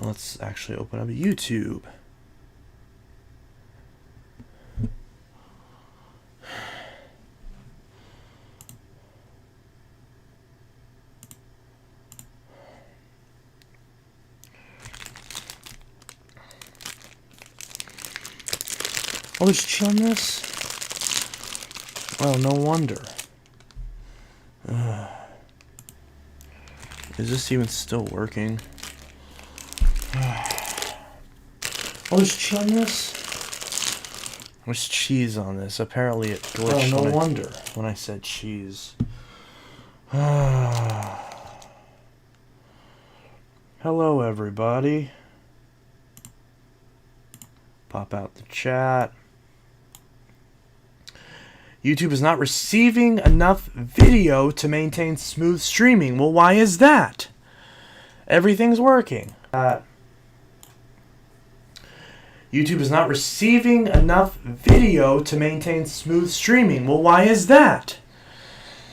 Let's actually open up YouTube. Oh, there's cheese on this? Oh, no wonder. Is this even still working? Oh, there's cheese on this? There's cheese on this. Apparently it glitched. Oh, no wonder. When I said cheese. Hello, everybody. Pop out the chat. YouTube is not receiving enough video to maintain smooth streaming. Well, why is that? Everything's working. YouTube is not receiving enough video to maintain smooth streaming. Well, why is that?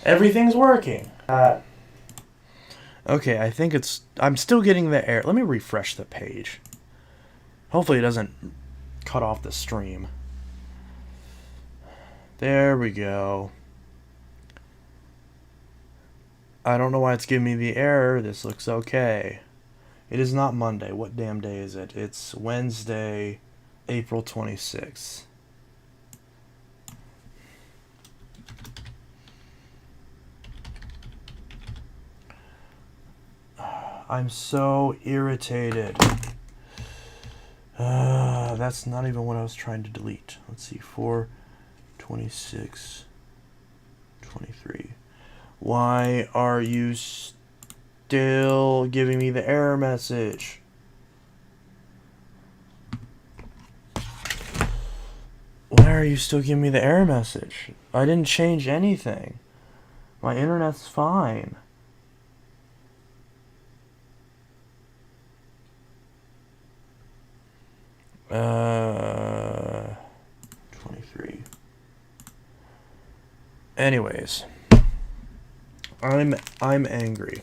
Everything's working. Okay, I think it's... I'm still getting the error. Let me refresh the page. Hopefully it doesn't cut off the stream. There we go. I don't know why it's giving me the error. This looks okay. It is not Monday. What damn day is it? It's Wednesday, April 26th. I'm so irritated. That's not even what I was trying to delete. Let's see, 4/26/23. Why are you still giving me the error message? Why are you still giving me the error message? I didn't change anything. My internet's fine. Uh, 23. Anyways, I'm angry.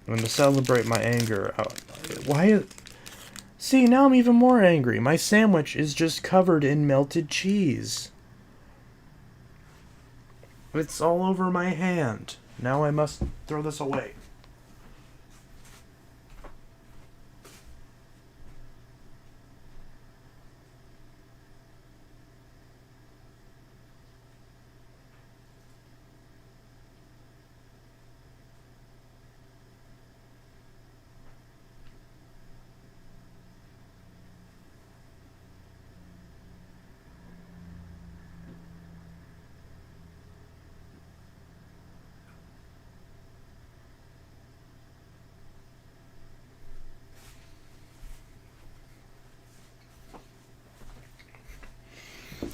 And to celebrate my anger, see, now I'm even more angry. My sandwich is just covered in melted cheese. It's all over my hand. Now I must throw this away.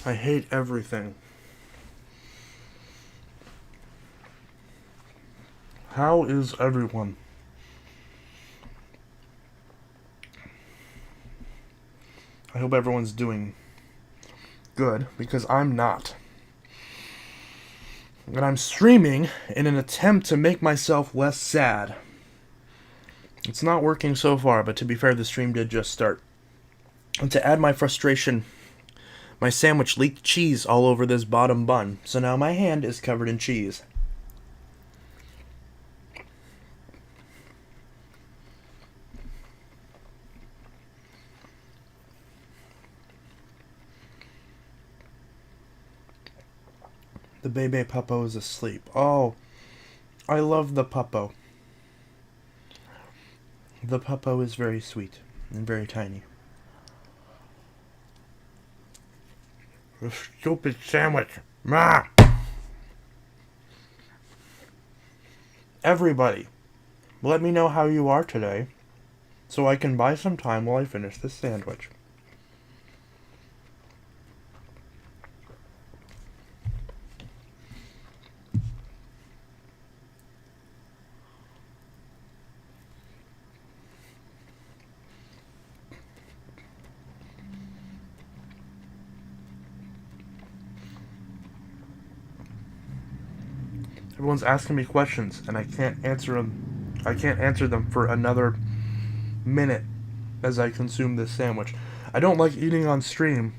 I hate everything. How is everyone? I hope everyone's doing good, because I'm not. And I'm streaming in an attempt to make myself less sad. It's not working so far, but to be fair, the stream did just start. And to add my frustration, my sandwich leaked cheese all over this bottom bun, so now my hand is covered in cheese. The Bebe Puppo is asleep. Oh, I love the Puppo. The Puppo is very sweet and very tiny. The stupid sandwich. Ma! Everybody, let me know how you are today, so I can buy some time while I finish this sandwich. Everyone's asking me questions, and I can't answer them. I can't answer them for another minute as I consume this sandwich. I don't like eating on stream,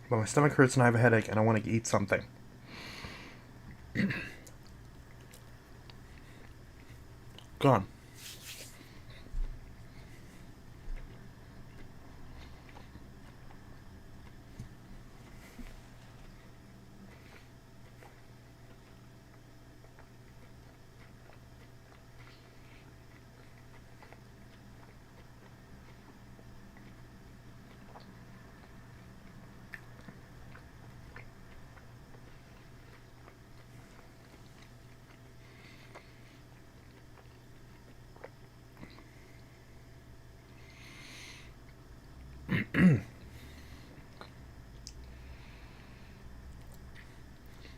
but my stomach hurts and I have a headache and I want to eat something. Gone.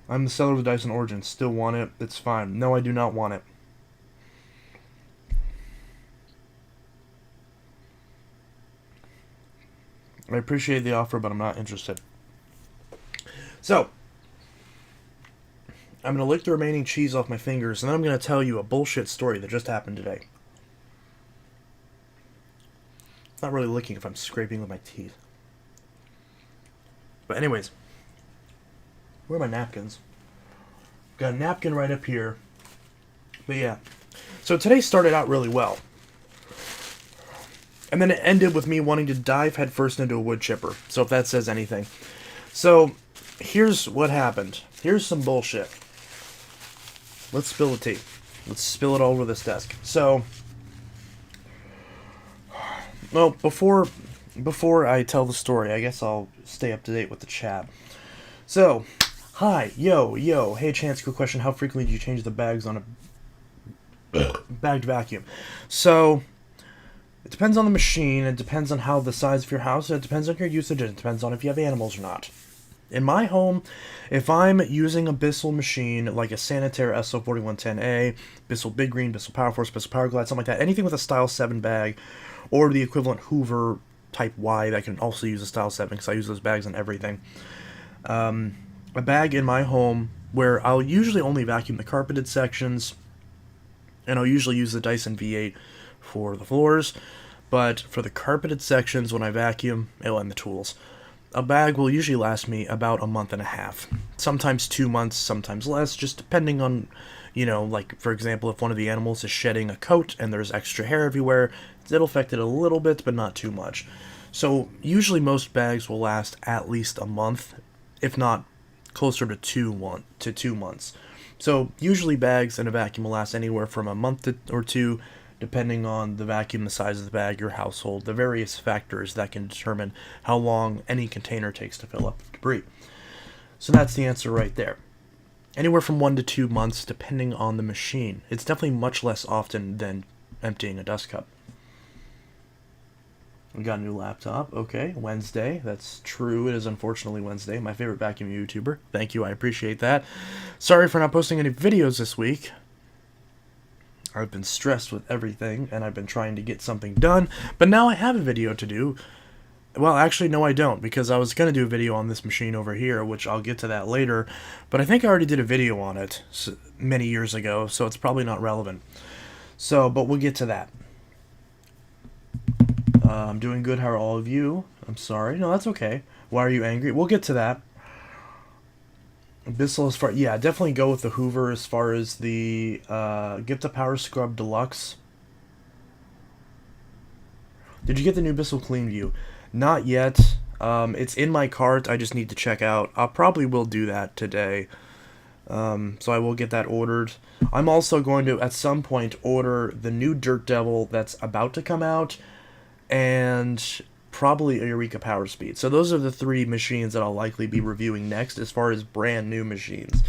I'm the seller of the Dyson Origin. Still want it? It's fine. No, I do not want it. I appreciate the offer, but I'm not interested. So, I'm going to lick the remaining cheese off my fingers, and then I'm going to tell you a bullshit story that just happened today. It's not really licking if I'm scraping with my teeth. But anyways, where are my napkins? Got a napkin right up here. But yeah. So today started out really well. And then it ended with me wanting to dive headfirst into a wood chipper. So if that says anything. So here's what happened. Here's some bullshit. Let's spill the tea. Let's spill it all over this desk. So, well, before I tell the story, I guess I'll stay up to date with the chat. So, hi, yo, hey Chance, quick question. How frequently do you change the bags on a bagged vacuum? So, it depends on the machine, it depends on how the size of your house, it depends on your usage, it depends on if you have animals or not. In my home, if I'm using a Bissell machine, like a Sanitaire SO4110A, Bissell Big Green, Bissell Power Force, Bissell Power Glide, something like that, anything with a Style 7 bag, or the equivalent Hoover Type Y that can also use a Style 7, because I use those bags on everything. A bag in my home where I'll usually only vacuum the carpeted sections, and I'll usually use the Dyson V8 for the floors, but for the carpeted sections when I vacuum, and the tools, a bag will usually last me about a month and a half. Sometimes 2 months, sometimes less, just depending on, like, for example, if one of the animals is shedding a coat and there's extra hair everywhere, it'll affect it a little bit, but not too much. So usually most bags will last at least a month, if not closer to 2 months. So usually bags in a vacuum will last anywhere from a month or two, depending on the vacuum, the size of the bag, your household, the various factors that can determine how long any container takes to fill up with debris. So that's the answer right there. Anywhere from 1 to 2 months, depending on the machine. It's definitely much less often than emptying a dust cup. We got a new laptop. Okay, Wednesday. That's true. It is unfortunately Wednesday. My favorite vacuum YouTuber. Thank you. I appreciate that. Sorry for not posting any videos this week. I've been stressed with everything, and I've been trying to get something done, but now I have a video to do. Well, actually, no, I don't, because I was going to do a video on this machine over here, which I'll get to that later, but I think I already did a video on it many years ago, so it's probably not relevant. So, but we'll get to that. I'm doing good. How are all of you? I'm sorry. No, that's okay. Why are you angry? We'll get to that. Bissell, as far, yeah, definitely go with the Hoover as far as the get the Power Scrub Deluxe. Did you get the new Bissell Clean View? Not yet. It's in my cart. I just need to check out. I probably will do that today. So I will get that ordered. I'm also going to, at some point, order the new Dirt Devil that's about to come out, and probably a Eureka Power Speed. So those are the 3 machines that I'll likely be reviewing next as far as brand new machines.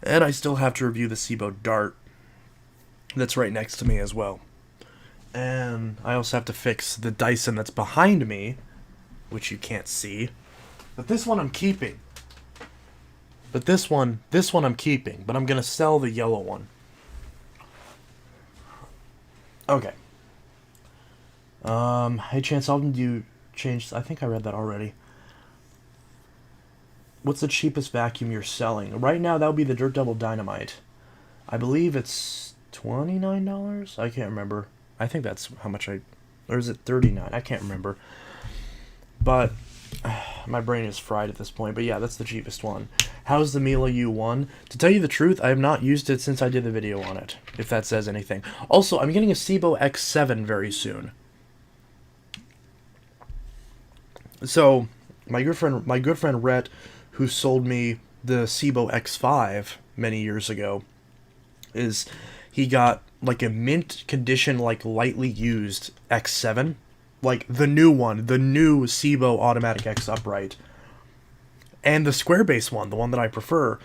And I still have to review the Sebo Dart that's right next to me as well. And I also have to fix the Dyson that's behind me, which you can't see. But this one I'm keeping. This one I'm keeping, but I'm going to sell the yellow one. Okay. Hey Chance, how often do you change? I think I read that already. What's the cheapest vacuum you're selling? Right now, that would be the Dirt Devil Dynamite. I believe it's $29? I can't remember. I think that's how much or is it 39? I can't remember. But my brain is fried at this point. But yeah, that's the cheapest one. How's the Miele U1? To tell you the truth, I have not used it since I did the video on it, if that says anything. Also, I'm getting a Sebo X7 very soon. So, my good friend Rhett, who sold me the Sebo X5 many years ago, he got like a mint condition, like lightly used X7, like the new one, the new Sebo Automatic X upright, and the square base one, the one that I prefer,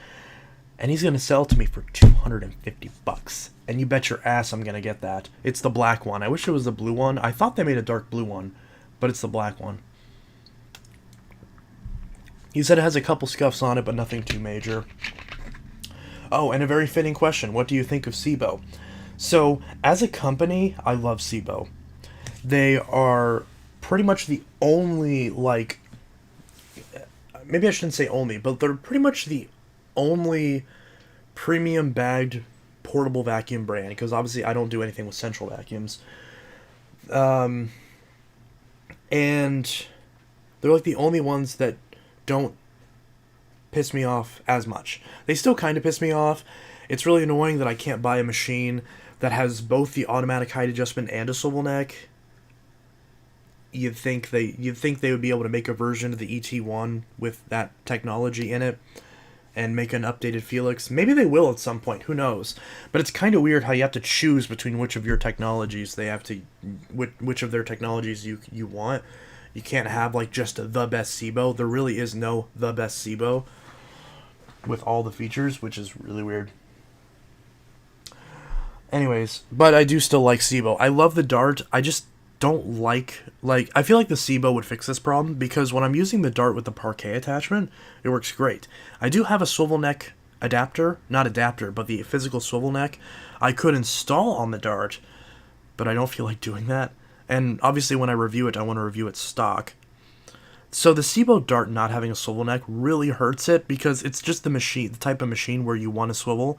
and he's gonna sell it to me for $250. And you bet your ass I'm gonna get that. It's the black one. I wish it was the blue one. I thought they made a dark blue one, but it's the black one. He said it has a couple scuffs on it, but nothing too major. Oh, and a very fitting question. What do you think of Sebo? So, as a company, I love Sebo. They are pretty much the only, like... Maybe I shouldn't say only, but they're pretty much the only premium bagged portable vacuum brand, because obviously I don't do anything with central vacuums. And they're like the only ones that don't piss me off as much. They still kind of piss me off. It's really annoying that I can't buy a machine that has both the automatic height adjustment and a swivel neck. You'd think they would be able to make a version of the ET1 with that technology in it and make an updated Felix. Maybe they will at some point, who knows. But it's kind of weird how you have to choose between which of your technologies which of their technologies you want. You can't have like just the best Sebo. There really is no the best Sebo with all the features, which is really weird. Anyways, but I do still like Sebo. I love the Dart. I just don't like I feel like the Sebo would fix this problem, because when I'm using the Dart with the parquet attachment, it works great. I do have a swivel neck adapter, not adapter, but the physical swivel neck I could install on the Dart, but I don't feel like doing that. And obviously when I review it, I want to review it stock. So the Sebo Dart not having a swivel neck really hurts it, because it's just the type of machine where you want to swivel,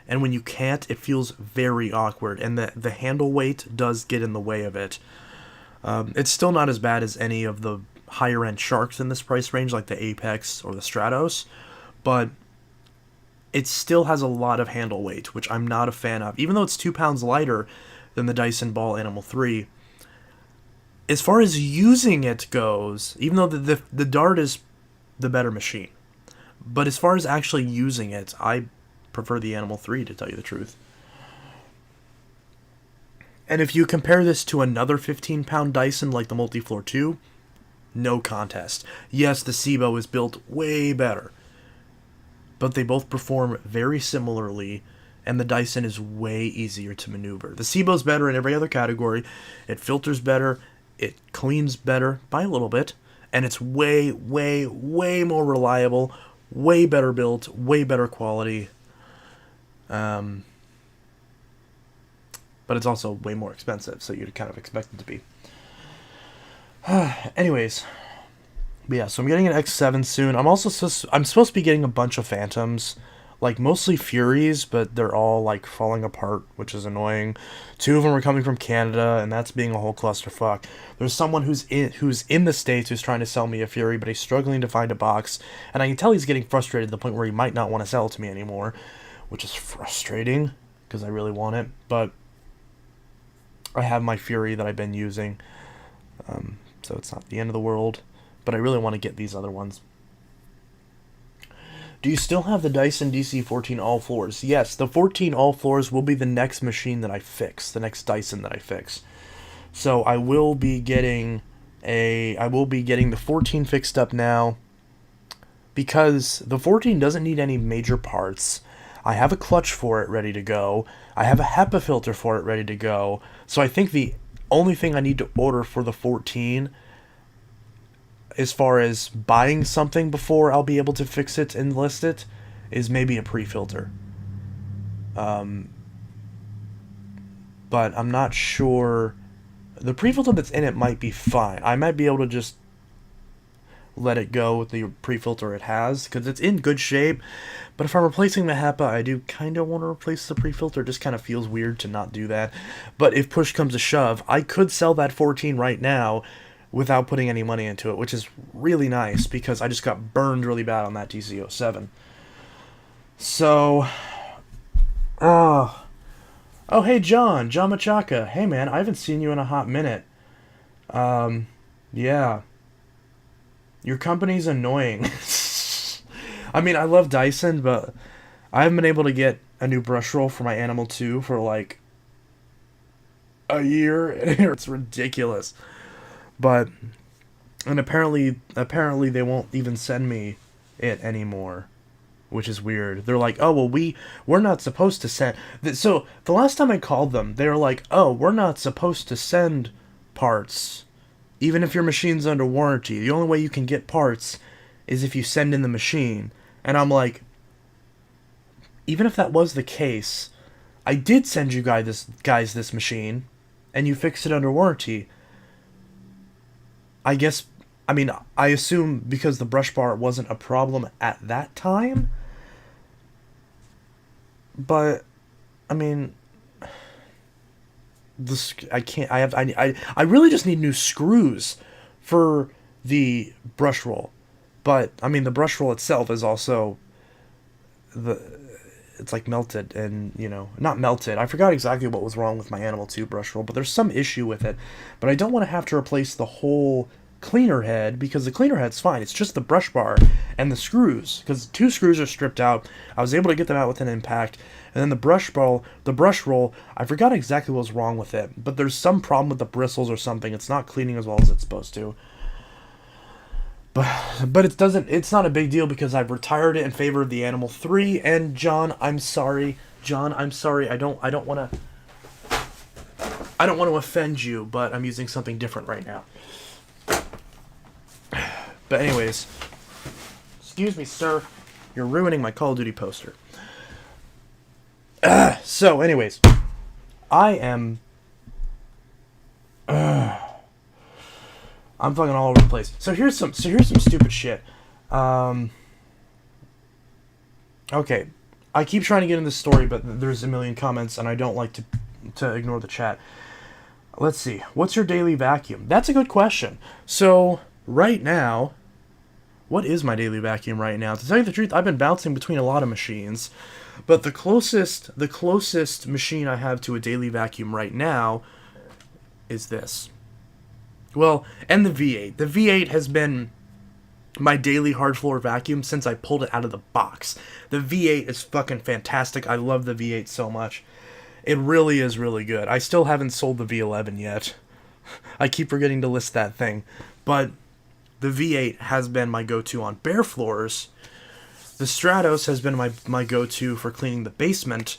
and when you can't, it feels very awkward, and the handle weight does get in the way of it. It's still not as bad as any of the higher-end Sharks in this price range, like the Apex or the Stratos, but it still has a lot of handle weight, which I'm not a fan of. Even though it's 2 pounds lighter than the Dyson Ball Animal 3, as far as using it goes, even though the Dart is the better machine, but as far as actually using it, I prefer the Animal 3, to tell you the truth. And if you compare this to another 15-pound Dyson like the Multifloor 2, no contest. Yes, the Sebo is built way better, but they both perform very similarly, and the Dyson is way easier to maneuver. The Sebo's better in every other category. It filters better, it cleans better by a little bit, and it's way, way, way more reliable, way better built, way better quality. But it's also way more expensive, so you'd kind of expect it to be. Anyways, but yeah, so I'm getting an X7 soon. I'm supposed to be getting a bunch of Phantoms, like mostly Furies, but they're all like falling apart, which is annoying. 2 of them are coming from Canada, and that's being a whole clusterfuck. There's someone who's in the States who's trying to sell me a Fury, but he's struggling to find a box, and I can tell he's getting frustrated to the point where he might not want to sell it to me anymore, which is frustrating because I really want it. But I have my Fury that I've been using, so it's not the end of the world, but I really want to get these other ones. Do you still have the Dyson DC-14 all floors? Yes, the 14 all floors will be the next machine that I fix, the next Dyson that I fix. So I will be getting the 14 fixed up now, because the 14 doesn't need any major parts. I have a clutch for it ready to go. I have a HEPA filter for it ready to go. So I think the only thing I need to order for the 14, as far as buying something before I'll be able to fix it and list it, is maybe a pre-filter. But I'm not sure. The pre-filter that's in it might be fine. I might be able to just let it go with the pre-filter it has, because it's in good shape. But if I'm replacing the HEPA, I do kind of want to replace the pre-filter. It just kind of feels weird to not do that. But if push comes to shove, I could sell that 14 right now without putting any money into it, which is really nice, because I just got burned really bad on that TC07. So, oh, hey, John Machaca. Hey, man, I haven't seen you in a hot minute. Yeah. Your company's annoying. I mean, I love Dyson, but I haven't been able to get a new brush roll for my Animal 2 for, like, a year. It's ridiculous. But, and apparently they won't even send me it anymore, which is weird. They're like, oh, well, we're not supposed to send... So, the last time I called them, they were like, oh, we're not supposed to send parts, even if your machine's under warranty. The only way you can get parts is if you send in the machine. And I'm like, even if that was the case, I did send you guys this machine, and you fixed it under warranty. I guess, I mean, I assume because the brush bar wasn't a problem at that time. But, I mean, this, I really just need new screws for the brush roll. But, I mean, the brush roll itself is also, it's like melted and, you know, not melted. I forgot exactly what was wrong with my Animal 2 brush roll, but there's some issue with it. But I don't want to have to replace the whole cleaner head, because the cleaner head's fine. It's just the brush bar and the screws, because 2 screws are stripped out. I was able to get them out with an impact. And then the brush roll, I forgot exactly what was wrong with it, but there's some problem with the bristles or something. It's not cleaning as well as it's supposed to. But it's not a big deal, because I've retired it in favor of the Animal 3. And John, I'm sorry. I don't want to offend you, but I'm using something different right now. But anyways, excuse me, sir. You're ruining my Call of Duty poster. So anyways, I am I'm fucking all over the place. So here's some stupid shit. Okay. I keep trying to get in this story, but there's a million comments, and I don't like to ignore the chat. Let's see. What's your daily vacuum? That's a good question. So, right now, what is my daily vacuum right now? To tell you the truth, I've been bouncing between a lot of machines, but the closest machine I have to a daily vacuum right now is this. Well, and the V8. The V8 has been my daily hard floor vacuum since I pulled it out of the box. The V8 is fucking fantastic. I love the V8 so much. It really is really good. I still haven't sold the V11 yet. I keep forgetting to list that thing. But the V8 has been my go-to on bare floors. The Stratos has been my go-to for cleaning the basement,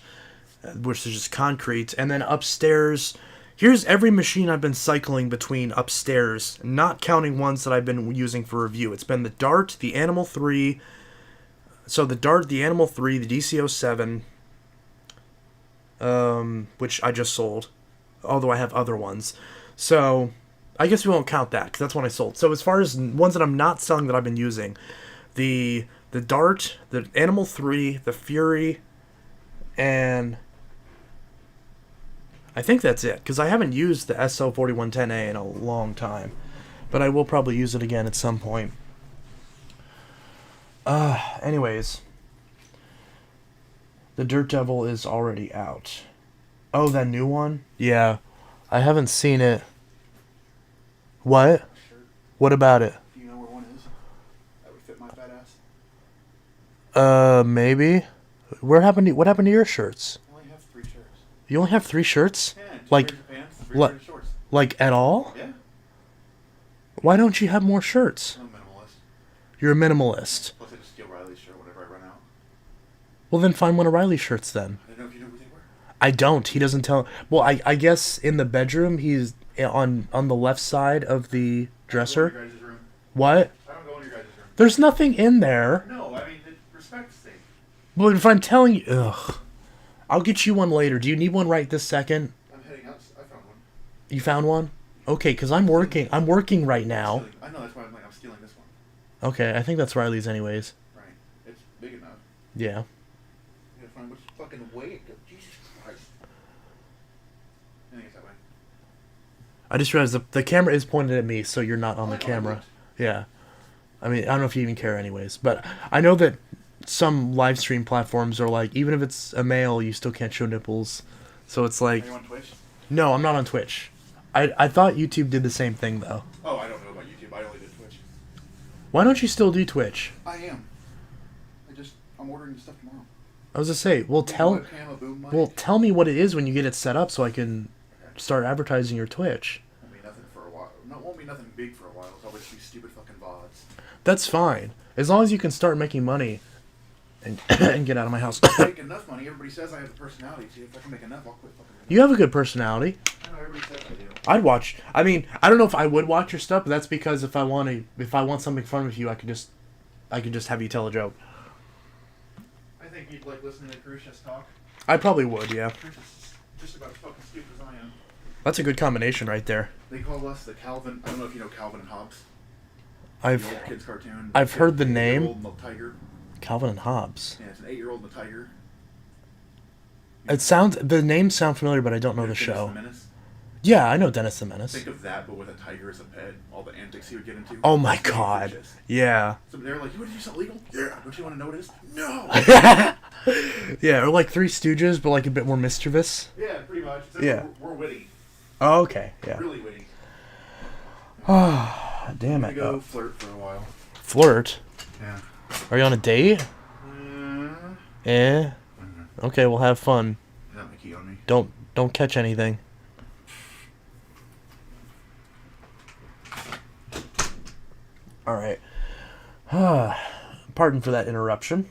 which is just concrete. And then upstairs, here's every machine I've been cycling between upstairs, not counting ones that I've been using for review. It's been the Dart, the Animal 3, so the Dart, the Animal 3, the DC07, which I just sold, although I have other ones. So I guess we won't count that, because that's one I sold. So as far as ones that I'm not selling that I've been using, the Dart, the Animal 3, the Fury, and I think that's it, because I haven't used the SL4110A in a long time, but I will probably use it again at some point. Anyways, the Dirt Devil is already out. Oh, that new one? Yeah, I haven't seen it. What? What about it? Do you know where one is? That would fit my fat ass. Maybe. What happened to your shirts? I only have 3 shirts. You only have 3 shirts? Yeah, 2 like, pairs of pants, 3 pairs of shorts. Like at all? Yeah. Why don't you have more shirts? I'm a minimalist. You're a minimalist. Plus I just steal Riley's shirt whenever I run out. Well, then find one of Riley's shirts then. I don't know if you know who they were. I don't. He doesn't tell. Well, I guess in the bedroom he's on the left side of the dresser. I don't go in your guys' room. What? I don't go in your guys' room. There's nothing in there. No, I mean, respect's sake. Well, if I'm telling you, ugh. I'll get you one later. Do you need one right this second? I'm heading out. I found one. You found one? Okay, because I'm working. I'm working right now. I know, that's why I'm stealing this one. Okay, I think that's Riley's anyways. Right. It's big enough. Yeah. You gotta find which fucking way it goes. Jesus Christ. I think it's that way. I just realized the camera is pointed at me, so you're not on the camera. Yeah. I mean, I don't know if you even care anyways, but I know that some live stream platforms are like, even if it's a male, you still can't show nipples. So it's like... Are you on Twitch? No, I'm not on Twitch. I thought YouTube did the same thing, though. Oh, I don't know about YouTube. I only did Twitch. Why don't you still do Twitch? I am. I'm ordering the stuff tomorrow. I was gonna say, well, tell me what it is when you get it set up so I can start advertising your Twitch. Won't be nothing for a while. No, won't be nothing big for a while. It's always these stupid fucking VODs. That's fine. As long as you can start making money and, and get out of my house. I make enough money. Everybody says I have a personality. See, if I can make enough, I'll quit fucking. You have a good personality. I know everybody says I do. I'd watch. I mean, I don't know if I would watch your stuff, but that's because if I want something fun with you, I could just have you tell a joke. I think you'd like listening to Krishna's talk. I probably would, yeah. Krishna's just about as fucking stupid as I am. That's a good combination right there. They call us the Calvin. I don't know if you know Calvin and Hobbes. I've The old kids cartoon. I've heard the name. 8-year-old and the tiger. Calvin and Hobbes. Yeah, it's an 8-year-old and a tiger. The names sound familiar, but I don't know the show. The Menace? Yeah, I know Dennis the Menace. Think of that, but with a tiger as a pet. All the antics he would get into. Oh my god. Yeah. So they're like, you want to do something legal? Yeah. Don't you want to know what it is? No. Yeah, or like Three Stooges, but like a bit more mischievous. Yeah, pretty much. Except Yeah. We're witty. Oh, okay. Yeah. Really witty. Oh, damn I'm it. gonna go flirt for a while. Flirt? Yeah. Are you on a date? Eh? Mm-hmm. Okay, we'll have fun. Is that my key on me? Don't catch anything. All right. Pardon for that interruption.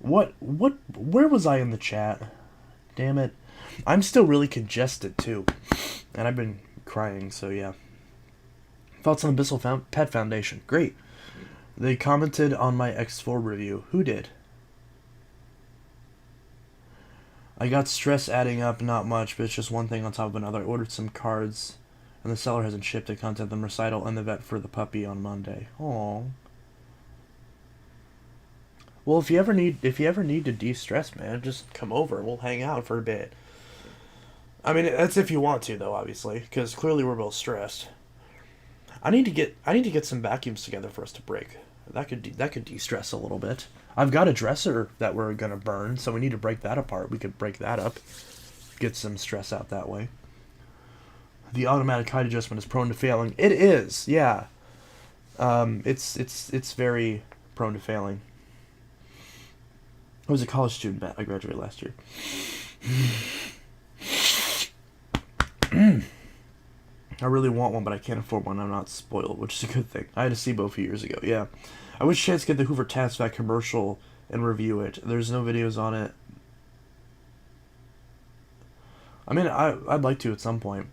Where was I in the chat? Damn it. I'm still really congested too. And I've been crying, so yeah. Thoughts on Abyssal Pet Foundation. Great. They commented on my X4 review. Who did? I got stress adding up, not much, but it's just one thing on top of another. I ordered some cards, and the seller hasn't shipped the content, the recital, and the vet for the puppy on Monday. Aww. Well, if you ever need to de-stress, man, just come over. We'll hang out for a bit. I mean, that's if you want to, though, obviously, because clearly we're both stressed. I need to get some vacuums together for us to break. That could de-stress a little bit. I've got a dresser that we're gonna burn, so we need to break that apart. We could break that up, get some stress out that way. The automatic height adjustment is prone to failing. It is, yeah. It's very prone to failing. I was a college student, Matt. I graduated last year. I really want one, but I can't afford one. I'm not spoiled, which is a good thing. I had a Sebo a few years ago, yeah. I wish Chance could get the Hoover TaskVac commercial and review it. There's no videos on it. I mean, I'd like to at some point.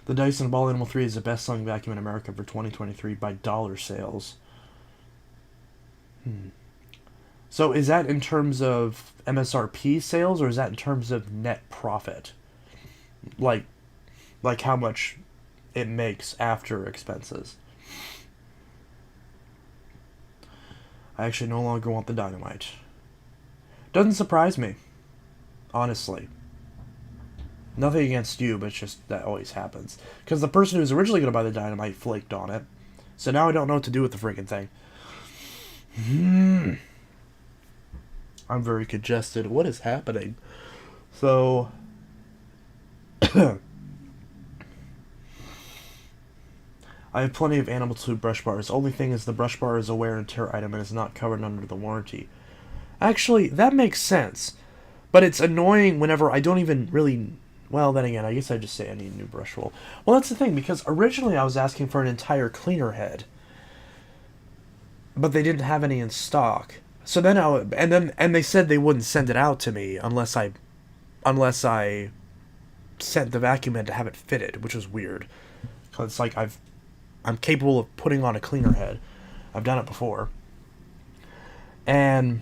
The Dyson Ball Animal 3 is the best-selling vacuum in America for 2023 by dollar sales. So is that in terms of MSRP sales, or is that in terms of net profit? Like how much it makes after expenses? I actually no longer want the dynamite. Doesn't surprise me, honestly. Nothing against you, but it's just that always happens. Because the person who was originally going to buy the dynamite flaked on it. So now I don't know what to do with the freaking thing. I'm very congested. What is happening? So... I have plenty of animal tube brush bars. Only thing is the brush bar is a wear and tear item and is not covered under the warranty. Actually, that makes sense. But it's annoying whenever I don't even really... Well, then again, I guess I just say I need a new brush roll. Well, that's the thing, because originally I was asking for an entire cleaner head. But they didn't have any in stock. So then and they said they wouldn't send it out to me unless I sent the vacuum head to have it fitted, which was weird. Because it's like I'm capable of putting on a cleaner head. I've done it before. And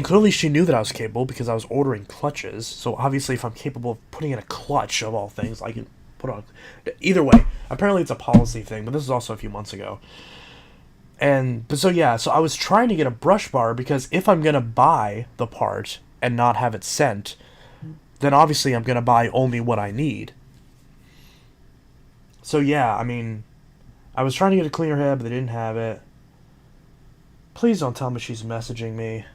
clearly she knew that I was capable because I was ordering clutches. So obviously if I'm capable of putting in a clutch, of all things, I can put on... Either way, apparently it's a policy thing, but this is also a few months ago. But so yeah, so I was trying to get a brush bar because if I'm gonna buy the part and not have it sent, then obviously I'm gonna buy only what I need. So yeah, I mean, I was trying to get a cleaner head, but they didn't have it. Please don't tell me she's messaging me.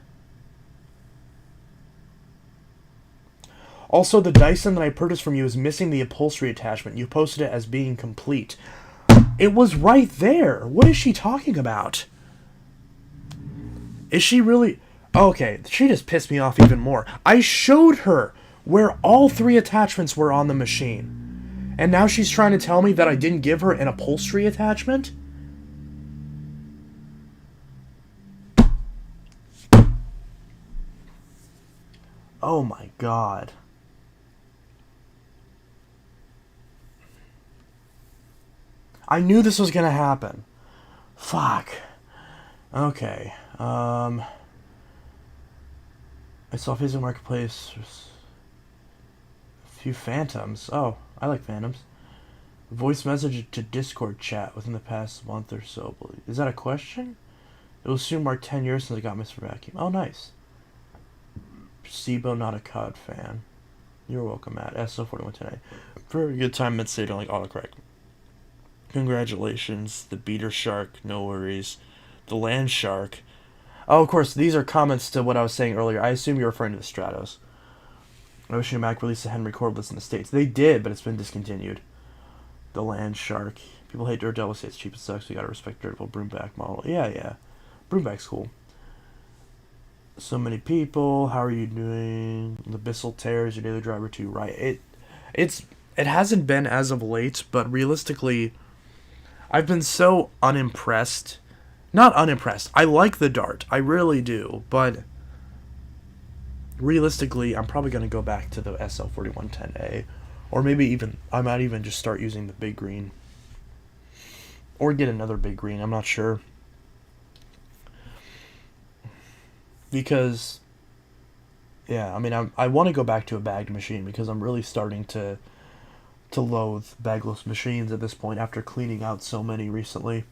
Also, the Dyson that I purchased from you is missing the upholstery attachment. You posted it as being complete. It was right there. What is she talking about? Is she really... Okay, she just pissed me off even more. I showed her where all 3 attachments were on the machine. And now she's trying to tell me that I didn't give her an upholstery attachment? Oh my god. I knew this was gonna happen. Fuck. Okay. I saw Facebook Marketplace. A few phantoms. Oh, I like phantoms. Voice message to Discord chat within the past month or so. Is that a question? It will soon mark 10 years since I got Mr. Vacuum. Oh, nice. Sebo, not a COD fan. You're welcome, Matt. SO4110A. Very good time mid-state on like autocorrect. Congratulations. The beater shark. No worries. The land shark. Oh, of course, these are comments to what I was saying earlier. I assume you're referring to the Stratos. Ocean Mac released a Henry cordless in the States. They did, but it's been discontinued. The land shark. People hate Dirt Devil, say it's cheap and sucks. We gotta respect Dirtable Broomback model. Yeah. Broomback's cool. So many people. How are you doing? The Bissell Tears, your daily driver too, right? It hasn't been as of late, but realistically, I've been so unimpressed. Not unimpressed. I like the Dart. I really do, but realistically, I'm probably gonna go back to the SL4110A, or maybe even I might even just start using the big green, or get another big green. I'm not sure. Because, yeah, I mean, I want to go back to a bagged machine because I'm really starting to loathe bagless machines at this point after cleaning out so many recently.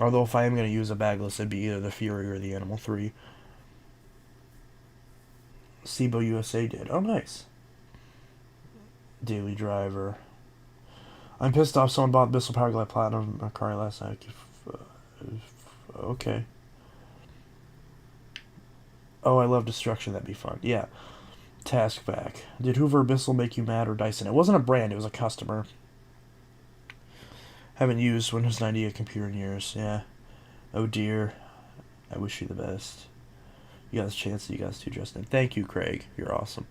Although if I am going to use a bagless, it'd be either the Fury or the Animal 3. Sebo USA did. Oh, nice. Daily driver. I'm pissed off someone bought Bissell Power Glide Platinum Macari last night. Okay. Oh, I love destruction. That'd be fun. Yeah. Task back. Did Hoover Bissell make you mad or Dyson? It wasn't a brand. It was a customer. Haven't used Windows 98 computer in years. Yeah. Oh dear. I wish you the best. You got a chance. You guys too, Justin. Thank you, Craig. You're awesome.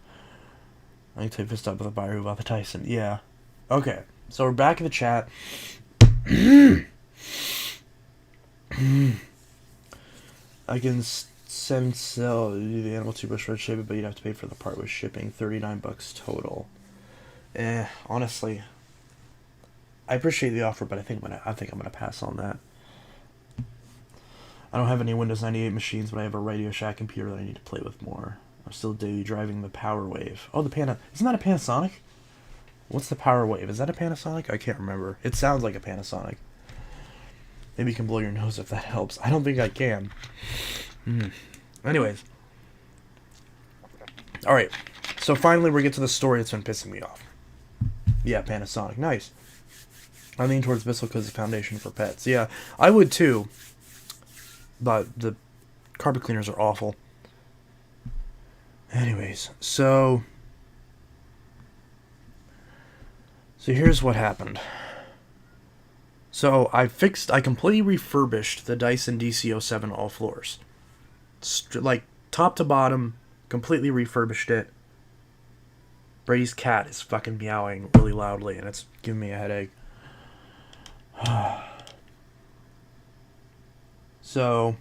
I can tell you pissed off with a buyer who bought the Dyson. Yeah. Okay. So we're back in the chat. I can sell the Animal 2 Bush Red ship, but you'd have to pay for the part with shipping. $39 total. Honestly, I appreciate the offer, but I think I'm gonna pass on that. I don't have any Windows 98 machines, but I have a Radio Shack computer that I need to play with more. I'm still daily driving the Power Wave. Oh, isn't that a Panasonic? What's the Power Wave? Is that a Panasonic? I can't remember. It sounds like a Panasonic. Maybe you can blow your nose if that helps. I don't think I can. Anyways. Alright. So finally we get to the story that's been pissing me off. Yeah, Panasonic. Nice. I lean towards Bissell because it's a foundation for pets. Yeah, I would too. But the carpet cleaners are awful. Anyways, so here's what happened. So I completely refurbished the Dyson DC07 all floors. Like top to bottom, completely refurbished it. Brady's cat is fucking meowing really loudly and it's giving me a headache. So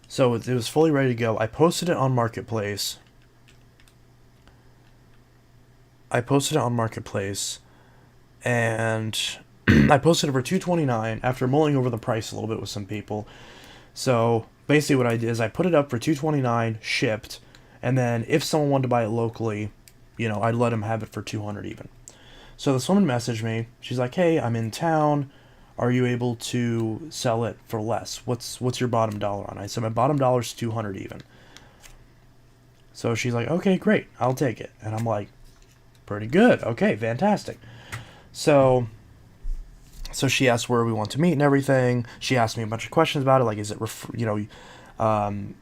it was fully ready to go. I posted it on Marketplace. And I posted it for $229 after mulling over the price a little bit with some people. So basically what I did is I put it up for $229 shipped, and then if someone wanted to buy it locally, I'd let them have it for $200 even. So this woman messaged me. She's like, "Hey, I'm in town. are you able to sell it for less? What's your bottom dollar on it? I said my bottom dollar is 200 even. So she's like, okay, great, I'll take it. And I'm like, pretty good. Okay, fantastic. So she asked where we want to meet and everything. She asked me a bunch of questions about it, like, is it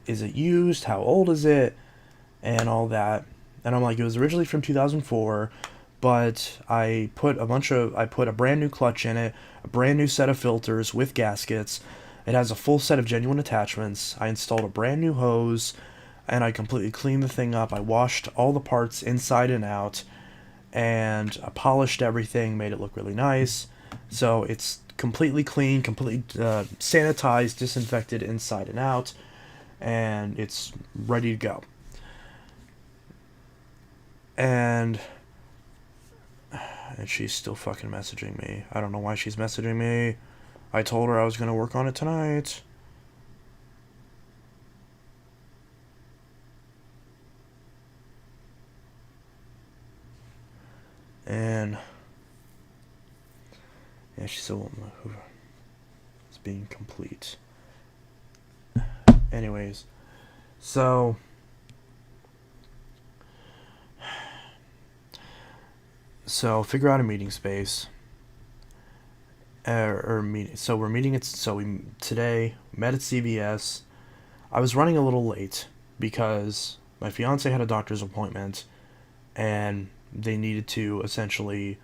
is it used? How old is it? And all that. And I'm like, it was originally from 2004, but I put a brand new clutch in it, a brand new set of filters with gaskets. It has a full set of genuine attachments. I installed a brand new hose, and I completely cleaned the thing up. I washed all the parts inside and out, and I polished everything, made it look really nice. So it's completely clean, completely sanitized, disinfected inside and out, and it's ready to go. And she's still fucking messaging me. I don't know why she's messaging me. I told her I was gonna work on it tonight. And yeah, she still won't move. It's being complete. Anyways, so figure out a meeting space. So we're meeting at today met at CVS. I was running a little late because my fiance had a doctor's appointment, and they needed to essentially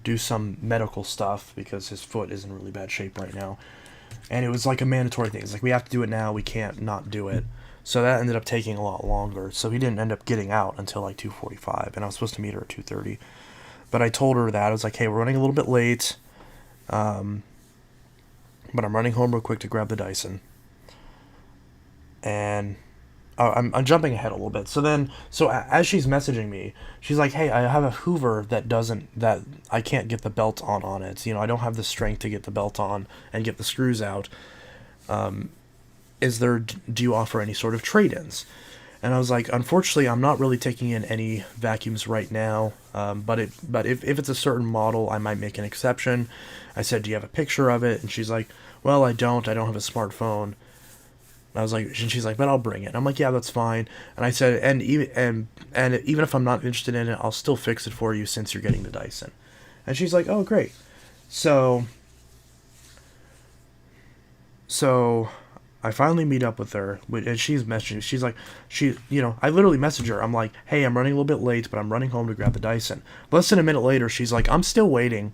do some medical stuff because his foot is in really bad shape right now. And it was like a mandatory thing. It's like, we have to do it now. We can't not do it. So that ended up taking a lot longer. So he didn't end up getting out until like 2:45, and I was supposed to meet her at 2:30. But I told her that. I was like, hey, we're running a little bit late. But I'm running home real quick to grab the Dyson. And I'm jumping ahead a little bit. So as she's messaging me, she's like, hey, I have a Hoover that I can't get the belt on it. I don't have the strength to get the belt on and get the screws out. Do you offer any sort of trade-ins? And I was like, unfortunately, I'm not really taking in any vacuums right now. But if it's a certain model, I might make an exception. I said, do you have a picture of it? And she's like, well, I don't have a smartphone. And I was like, and she's like, but I'll bring it. And I'm like, yeah, that's fine. And I said, and even if I'm not interested in it, I'll still fix it for you since you're getting the Dyson. And she's like, oh, great. So I finally meet up with her, and she's messaging. She's like, I literally message her. I'm like, hey, I'm running a little bit late, but I'm running home to grab the Dyson. Less than a minute later, she's like, I'm still waiting.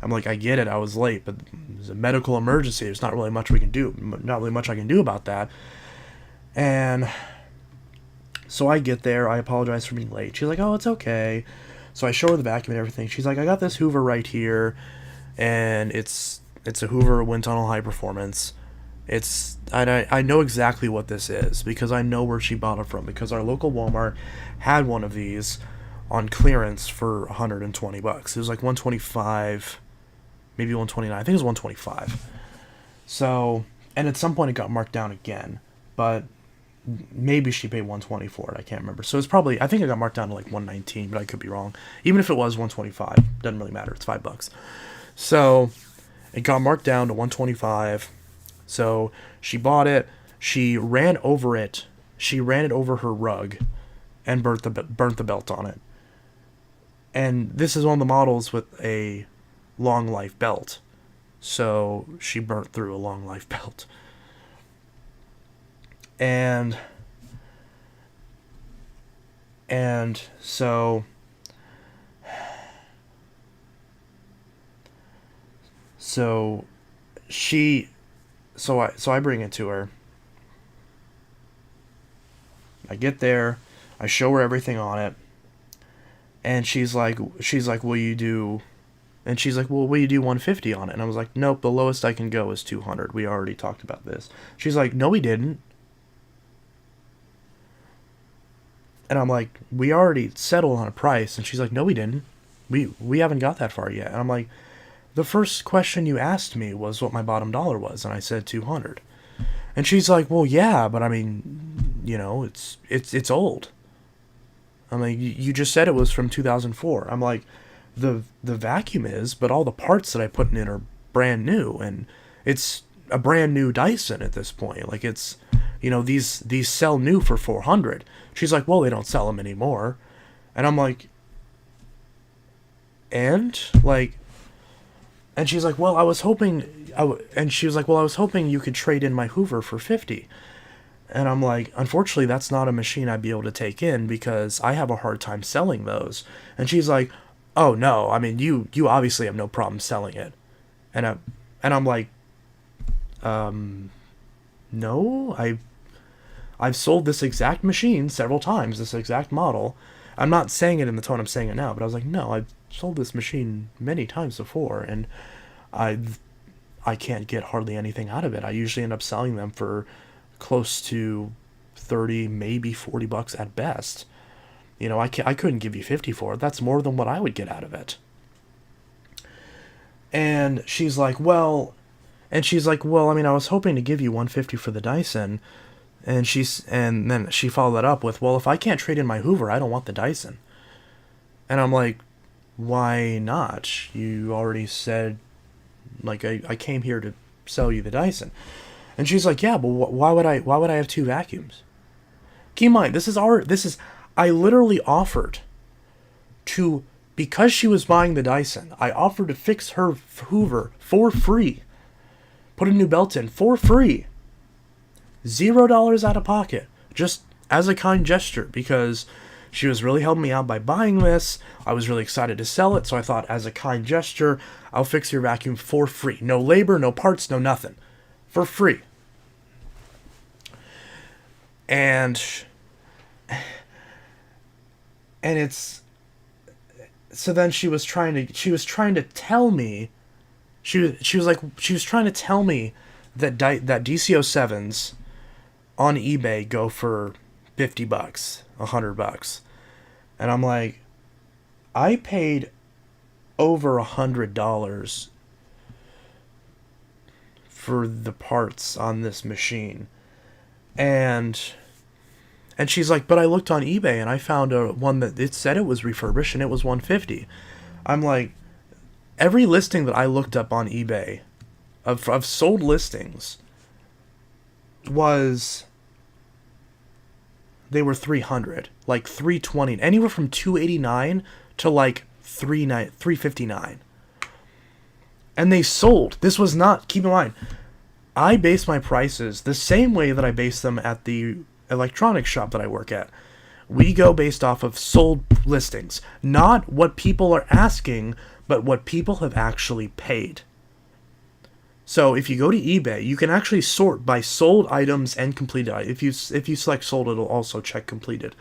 I'm like, I get it, I was late, but it was a medical emergency. There's not really much I can do about that. And so I get there, I apologize for being late. She's like, oh, it's okay. So I show her the vacuum and everything. She's like, I got this Hoover right here, and it's a Hoover wind tunnel high performance. I know exactly what this is because I know where she bought it from, because our local Walmart had one of these on clearance for $120. It was like $125, maybe $129. I think it was $125. So, and at some point it got marked down again, but maybe she paid $120 for it. I can't remember. So it's probably, I think it got marked down to like $119, but I could be wrong. Even if it was $125, doesn't really matter. It's $5. So it got marked down to $125. So she bought it. She ran over it. She ran it over her rug and burnt the belt on it. And this is one of the models with a long life belt. So she burnt through a long life belt. And so I bring it to her. I get there, I show her everything on it, and she's like, will you do? And she's like, well, will you do 150 on it? And I was like, nope, the lowest I can go is 200. We already talked about this. She's like, no, we didn't. And I'm like, we already settled on a price. And she's like, no, we didn't. We haven't got that far yet. And I'm like, the first question you asked me was what my bottom dollar was, and I said 200. And she's like, well, yeah, but I mean, it's old. I'm like, you just said it was from 2004. I'm like, the vacuum is, but all the parts that I put in it are brand new, and it's a brand new Dyson at this point. Like, it's, these sell new for 400. She's like, well, they don't sell them anymore. And I'm like, and like, and she's like, well, I was hoping, and she was like, well, I was hoping you could trade in my Hoover for 50. And I'm like, unfortunately, that's not a machine I'd be able to take in because I have a hard time selling those. And she's like, oh no, I mean, you obviously have no problem selling it. And I'm like, no, I've sold this exact machine several times, this exact model. I'm not saying it in the tone I'm saying it now, but I was like, no, I've sold this machine many times before, and I can't get hardly anything out of it. I usually end up selling them for close to 30, maybe $40 at best. I couldn't give you 50 for it. That's more than what I would get out of it. And she's like, well, I mean, I was hoping to give you 150 for the Dyson. And then she followed that up with, well, if I can't trade in my Hoover, I don't want the Dyson. And I'm like, why not? You already said, like, I came here to sell you the Dyson. And she's like, yeah, but why would I have two vacuums? Keep in mind, I literally offered to, because she was buying the Dyson, I offered to fix her Hoover for free. Put a new belt in for free. $0 out of pocket. Just as a kind gesture, because she was really helping me out by buying this. I was really excited to sell it, so I thought, as a kind gesture, I'll fix your vacuum for free. No labor, no parts, no nothing. For free. And it's, so then she was trying to tell me, she was trying to tell me that that DC07s on eBay go for $50, $100. And I'm like, I paid over $100 for the parts on this machine. And she's like, but I looked on eBay and I found one that it said it was refurbished and it was $150. I'm like, every listing that I looked up on eBay of sold listings they were 300, like 320, anywhere from 289 to like 359. And they sold. This was not, keep in mind, I base my prices the same way that I base them at the electronics shop that I work at. We go based off of sold listings, not what people are asking, but what people have actually paid. So if you go to eBay, you can actually sort by sold items and completed items. If you select sold, it'll also check completed.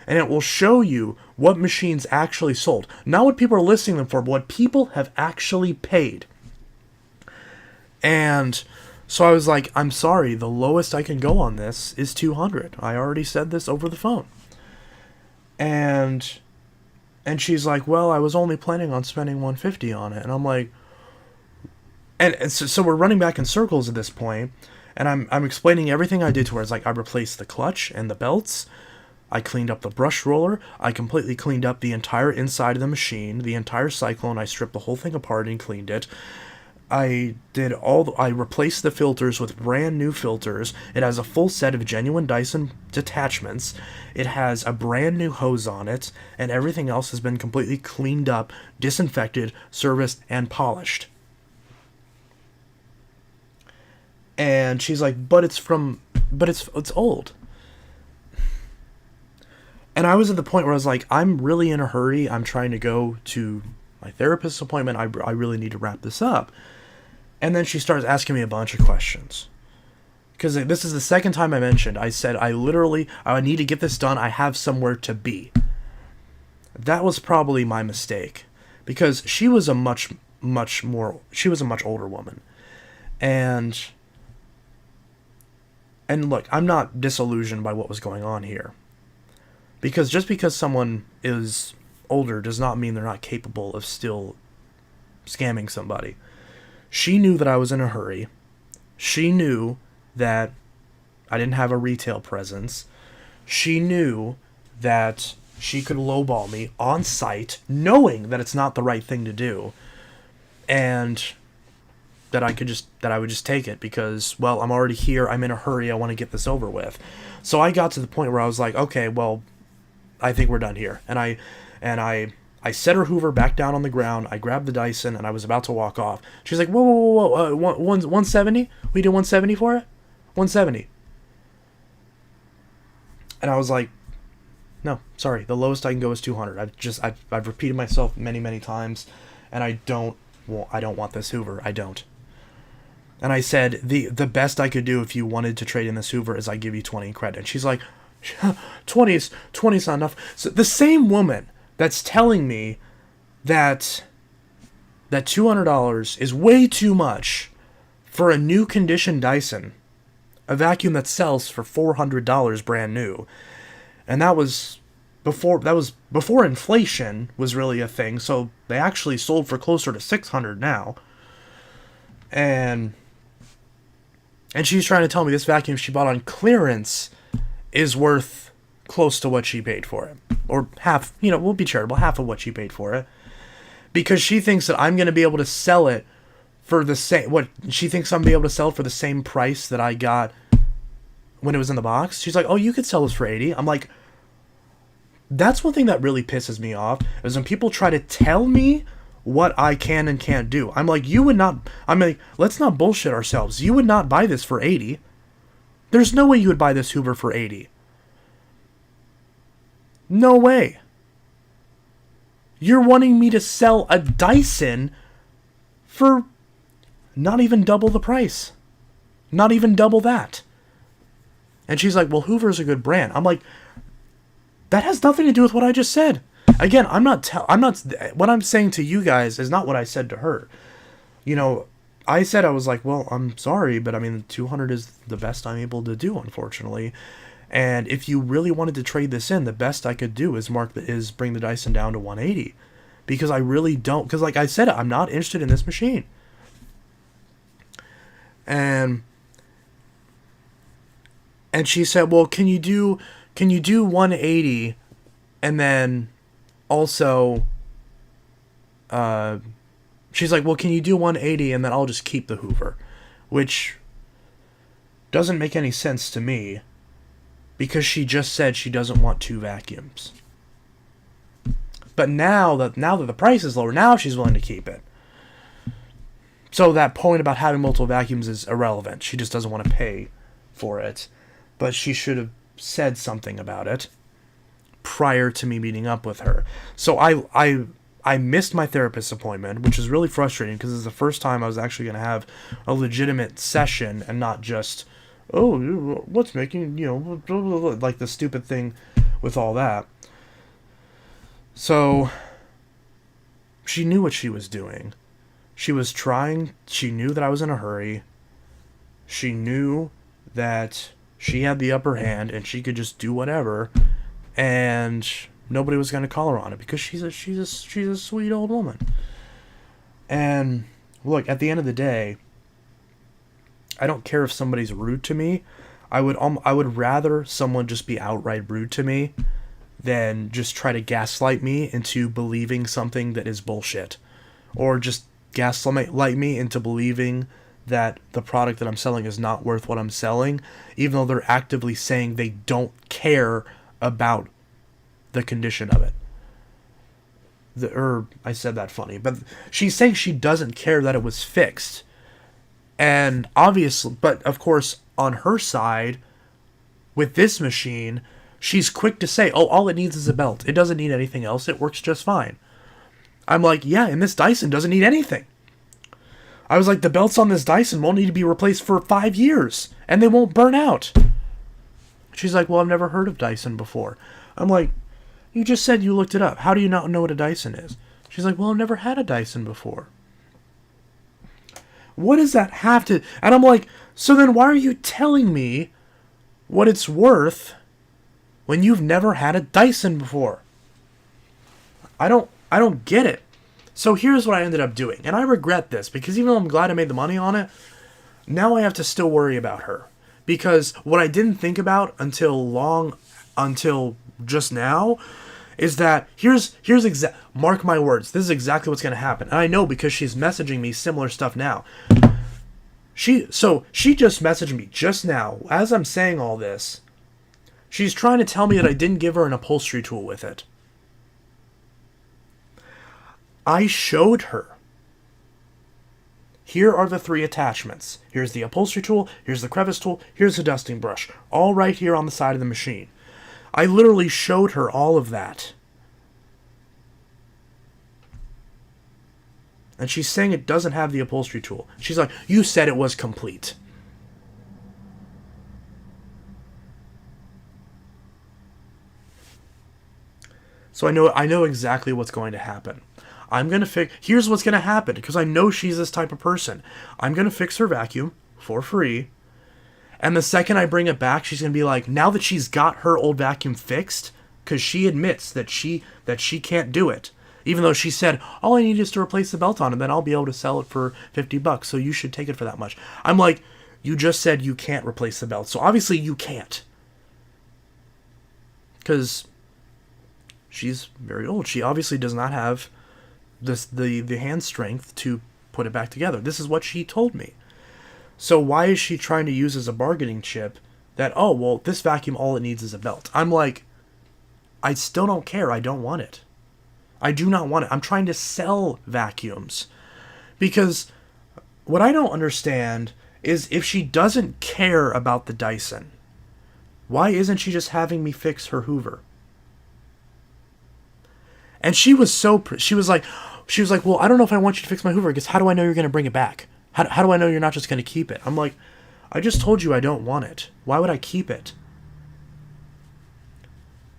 And it will show you what machines actually sold. Not what people are listing them for, but what people have actually paid. And so I was like, I'm sorry, the lowest I can go on this is 200. I already said this over the phone. And she's like, well, I was only planning on spending 150 on it. And I'm like, and so we're running back in circles at this point, and I'm explaining everything I did to her. It's like, I replaced the clutch and the belts, I cleaned up the brush roller, I completely cleaned up the entire inside of the machine, the entire cycle, and I stripped the whole thing apart and cleaned it. I replaced the filters with brand new filters. It has a full set of genuine Dyson detachments. It has a brand new hose on it, and everything else has been completely cleaned up, disinfected, serviced, and polished. And she's like, but it's old. And I was at the point where I was like, I'm really in a hurry. I'm trying to go to my therapist's appointment. I really need to wrap this up. And then she starts asking me a bunch of questions. Because this is the second time I mentioned. I said, I need to get this done. I have somewhere to be. That was probably my mistake. Because she was a much older woman. And look, I'm not disillusioned by what was going on here. Because just because someone is older does not mean they're not capable of still scamming somebody. She knew that I was in a hurry. She knew that I didn't have a retail presence. She knew that she could lowball me on site, knowing that it's not the right thing to do, and that I would just take it because, well, I'm already here, I'm in a hurry, I want to get this over with. So I got to the point where I was like, okay, well, I think we're done here. And I set her Hoover back down on the ground, I grabbed the Dyson, and I was about to walk off. She's like, whoa, 170? We do 170 for it? 170. And I was like, no, sorry, the lowest I can go is 200. I've repeated myself many times, and I don't want this Hoover. I don't. And I said, the best I could do if you wanted to trade in this Hoover is I give you 20 in credit. And she's like, 20's not enough. So the same woman that's telling me that $200 is way too much for a new condition Dyson, a vacuum that sells for $400 brand new. And that was before inflation was really a thing, so they actually sold for closer to $600 now. And she's trying to tell me this vacuum she bought on clearance is worth close to what she paid for it. Or half, we'll be charitable, half of what she paid for it. Because she thinks that I'm going to be able to sell it for the same, she thinks I'm going to be able to sell it for the same price that I got when it was in the box. She's like, oh, you could sell this for 80. I'm like, that's one thing that really pisses me off, is when people try to tell me what I can and can't do. I'm like, let's not bullshit ourselves. You would not buy this for 80. There's no way you would buy this Hoover for 80. No way. You're wanting me to sell a Dyson for not even double the price. Not even double that. And she's like, well, Hoover's a good brand. I'm like, that has nothing to do with what I just said. Again, what I'm saying to you guys is not what I said to her. I said, I was like, well, I'm sorry, but 200 is the best I'm able to do, unfortunately. And if you really wanted to trade this in, the best I could do is bring the Dyson down to 180. Because I really don't, because like I said, I'm not interested in this machine. And she said, well, can you do 180 and then also she's like, well, can you do 180 and then I'll just keep the Hoover, which doesn't make any sense to me because she just said she doesn't want two vacuums. But now that the price is lower, now she's willing to keep it. So that point about having multiple vacuums is irrelevant. She just doesn't want to pay for it. But she should have said something about it prior to me meeting up with her. So I missed my therapist appointment, which is really frustrating because it's the first time I was actually going to have a legitimate session and not just, oh, what's making, blah, blah, blah, like the stupid thing with all that. So she knew what she was doing. She knew that I was in a hurry. She knew that she had the upper hand and she could just do whatever and nobody was going to call her on it because she's a sweet old woman. And look, at the end of the day, I don't care if somebody's rude to me. I would rather someone just be outright rude to me than just try to gaslight me into believing something that is bullshit, or just gaslight me into believing that the product that I'm selling is not worth what I'm selling, even though they're actively saying they don't care about the condition of it. I said that funny, but she's saying she doesn't care that it was fixed. And obviously, but of course, on her side, with this machine, she's quick to say, oh, all it needs is a belt. It doesn't need anything else. It works just fine. I'm like, yeah, and this Dyson doesn't need anything. I was like, the belts on this Dyson won't need to be replaced for 5 years, and they won't burn out. She's like, well, I've never heard of Dyson before. I'm like, you just said you looked it up. How do you not know what a Dyson is? She's like, well, I've never had a Dyson before. What does that have to... And I'm like, so then why are you telling me what it's worth when you've never had a Dyson before? I don't get it. So here's what I ended up doing. And I regret this because even though I'm glad I made the money on it, now I have to still worry about her. Because what I didn't think about until just now is that mark my words, this is exactly what's going to happen. And I know because she's messaging me similar stuff now. She just messaged me just now as I'm saying all this. She's trying to tell me that I didn't give her an upholstery tool with it. I showed her. Here are the 3 attachments. Here's the upholstery tool, here's the crevice tool, here's the dusting brush. All right here on the side of the machine. I literally showed her all of that. And she's saying it doesn't have the upholstery tool. She's like, you said it was complete. So I know exactly what's going to happen. Here's what's going to happen, because I know she's this type of person. I'm going to fix her vacuum for free. And the second I bring it back, she's going to be like, now that she's got her old vacuum fixed, because she admits that she can't do it. Even though she said, all I need is to replace the belt on, and then I'll be able to sell it for $50, so you should take it for that much. I'm like, you just said you can't replace the belt, so obviously you can't. Because she's very old. She obviously does not have the hand strength to put it back together. This is what she told me. So why is she trying to use as a bargaining chip that, oh, well, this vacuum, all it needs is a belt? I'm like, I still don't care. I don't want it. I do not want it. I'm trying to sell vacuums. Because what I don't understand is if she doesn't care about the Dyson, why isn't she just having me fix her Hoover? And she was like, well, I don't know if I want you to fix my Hoover, because how do I know you're going to bring it back? How do I know you're not just going to keep it? I'm like, I just told you I don't want it. Why would I keep it?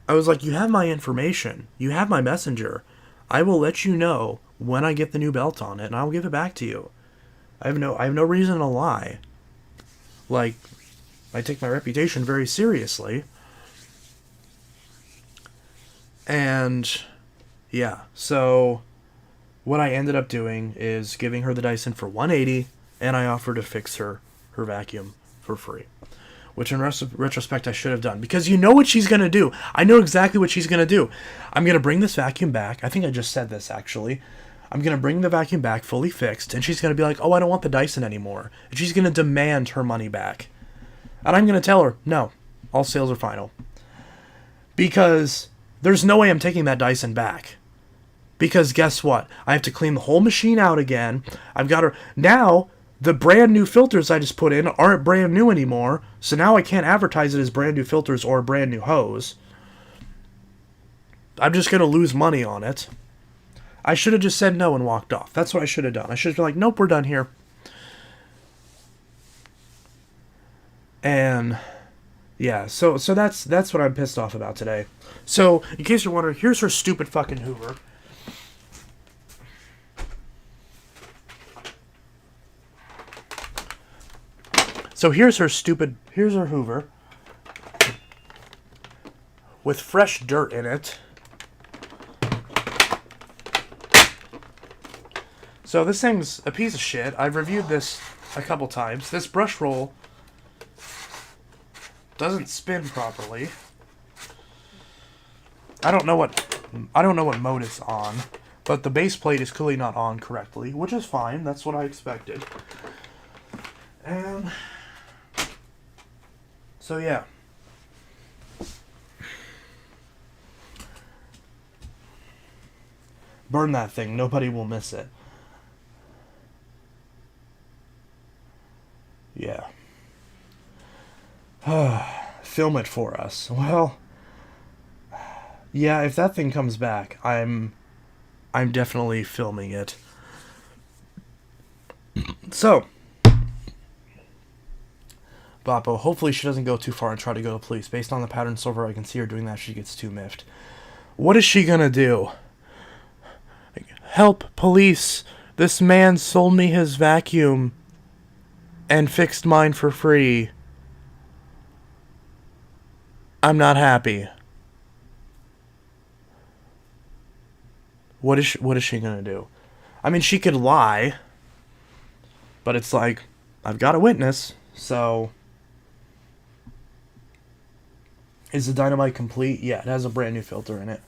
I was like, you have my information. You have my messenger. I will let you know when I get the new belt on it, and I'll give it back to you. I have no reason to lie. Like, I take my reputation very seriously. And yeah, so what I ended up doing is giving her the Dyson for $180, and I offered to fix her vacuum for free. Which in retrospect I should have done. Because you know what she's going to do. I know exactly what she's going to do. I'm going to bring this vacuum back. I think I just said this, actually. I'm going to bring the vacuum back fully fixed, and she's going to be like, oh, I don't want the Dyson anymore. And she's going to demand her money back. And I'm going to tell her, no, all sales are final. Because there's no way I'm taking that Dyson back. Because guess what? I have to clean the whole machine out again. I've got her... Now, the brand new filters I just put in aren't brand new anymore. So now I can't advertise it as brand new filters or brand new hose. I'm just going to lose money on it. I should have just said no and walked off. That's what I should have done. I should have been like, nope, we're done here. And yeah, so that's what I'm pissed off about today. So, in case you're wondering, here's her stupid fucking Hoover. So here's her Hoover with fresh dirt in it. So this thing's a piece of shit. I've reviewed this a couple times. This brush roll doesn't spin properly. I don't know what mode it's on, but the base plate is clearly not on correctly, which is fine. That's what I expected. And so yeah. Burn that thing. Nobody will miss it. Yeah. Film it for us. Well, yeah, if that thing comes back, I'm definitely filming it. So, Boppo, hopefully she doesn't go too far and try to go to police. Based on the pattern so far, I can see her doing that. She gets too miffed. What is she gonna do? Help, police! This man sold me his vacuum and fixed mine for free. I'm not happy. What is she gonna do? I mean, she could lie, but it's like, I've got a witness, so... Is the dynamite complete? Yeah, it has a brand new filter in it.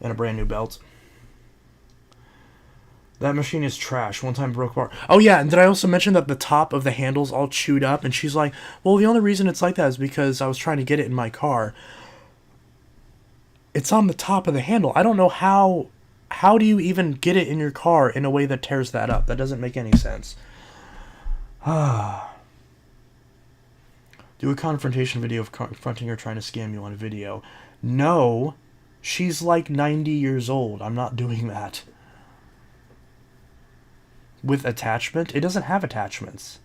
and a brand new belt. That machine is trash. One time broke apart. Oh yeah, and did I also mention that the top of the handle's all chewed up? And she's like, well, the only reason it's like that is because I was trying to get it in my car. It's on the top of the handle. I don't know how... How do you even get it in your car in a way that tears that up? That doesn't make any sense. Do a confrontation video of confronting her trying to scam you on a video. No. She's like 90 years old. I'm not doing that. With attachment? It doesn't have attachments.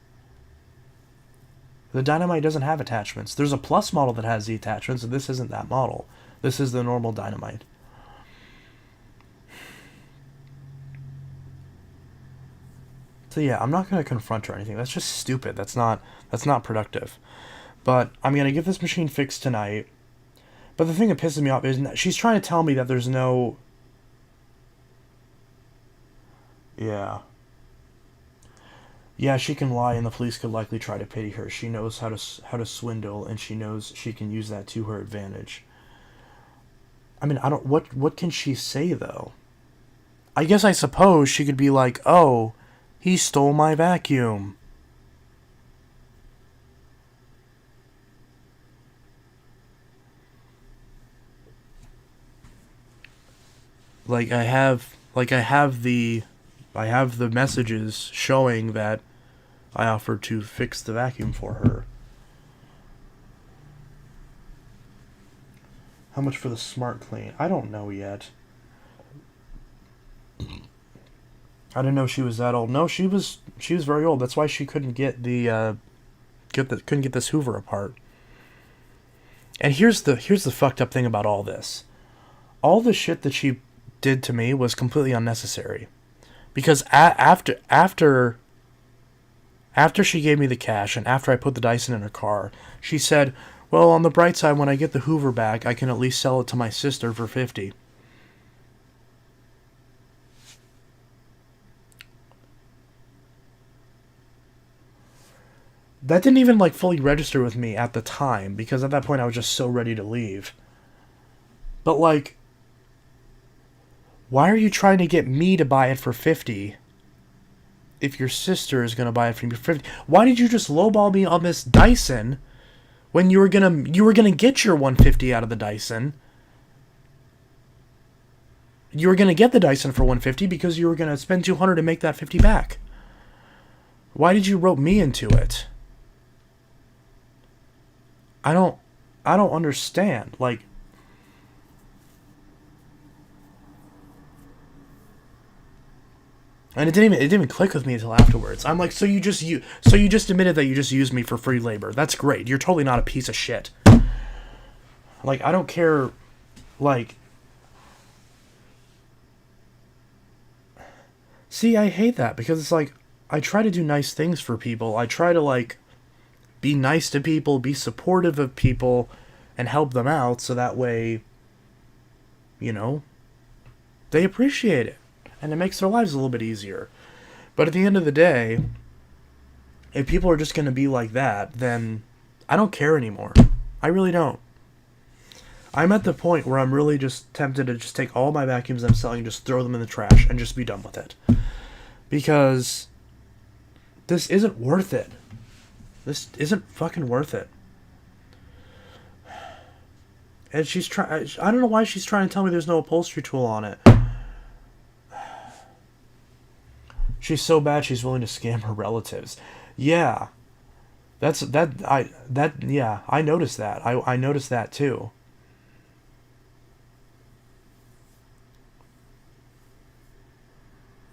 The Dynamite doesn't have attachments. There's a Plus model that has the attachments, and this isn't that model. This is the normal Dynamite. So yeah, I'm not going to confront her or anything. That's just stupid. That's not productive. But I'm going to get this machine fixed tonight. But the thing that pisses me off is she's trying to tell me that there's no... Yeah. Yeah, she can lie, and the police could likely try to pity her. She knows how to swindle, and she knows she can use that to her advantage. I mean, I don't... What can she say, though? I guess I suppose she could be like, oh, he stole my vacuum. I have the messages showing that I offered to fix the vacuum for her. How much for the smart clean? I don't know yet. I didn't know she was that old. No, she was very old. That's why she couldn't get couldn't get this Hoover apart. And here's the fucked up thing about all this. All the shit that she did to me was completely unnecessary. Because after she gave me the cash and after I put the Dyson in her car, she said, well, on the bright side, when I get the Hoover back, I can at least sell it to my sister for $50. That didn't even fully register with me at the time, because at that point I was just so ready to leave. But why are you trying to get me to buy it for $50 if your sister is going to buy it for $50? Why did you just lowball me on this Dyson when you were gonna get your $150 out of the Dyson? You were gonna get the Dyson for $150 because you were gonna spend $200 to make that $50 back. Why did you rope me into it? I don't understand. And it didn't even click with me until afterwards. I'm like, so you just admitted that you just used me for free labor. That's great. You're totally not a piece of shit. I don't care. See, I hate that because it's I try to do nice things for people. I try to be nice to people, be supportive of people, and help them out so that way, they appreciate it. And it makes their lives a little bit easier. But at the end of the day, if people are just going to be like that, then I don't care anymore. I really don't. I'm at the point where I'm really just tempted to just take all my vacuums I'm selling and just throw them in the trash and just be done with it. Because this isn't worth it. This isn't fucking worth it. And I don't know why she's trying to tell me there's no upholstery tool on it. She's so bad she's willing to scam her relatives. Yeah. I noticed that. I noticed that too.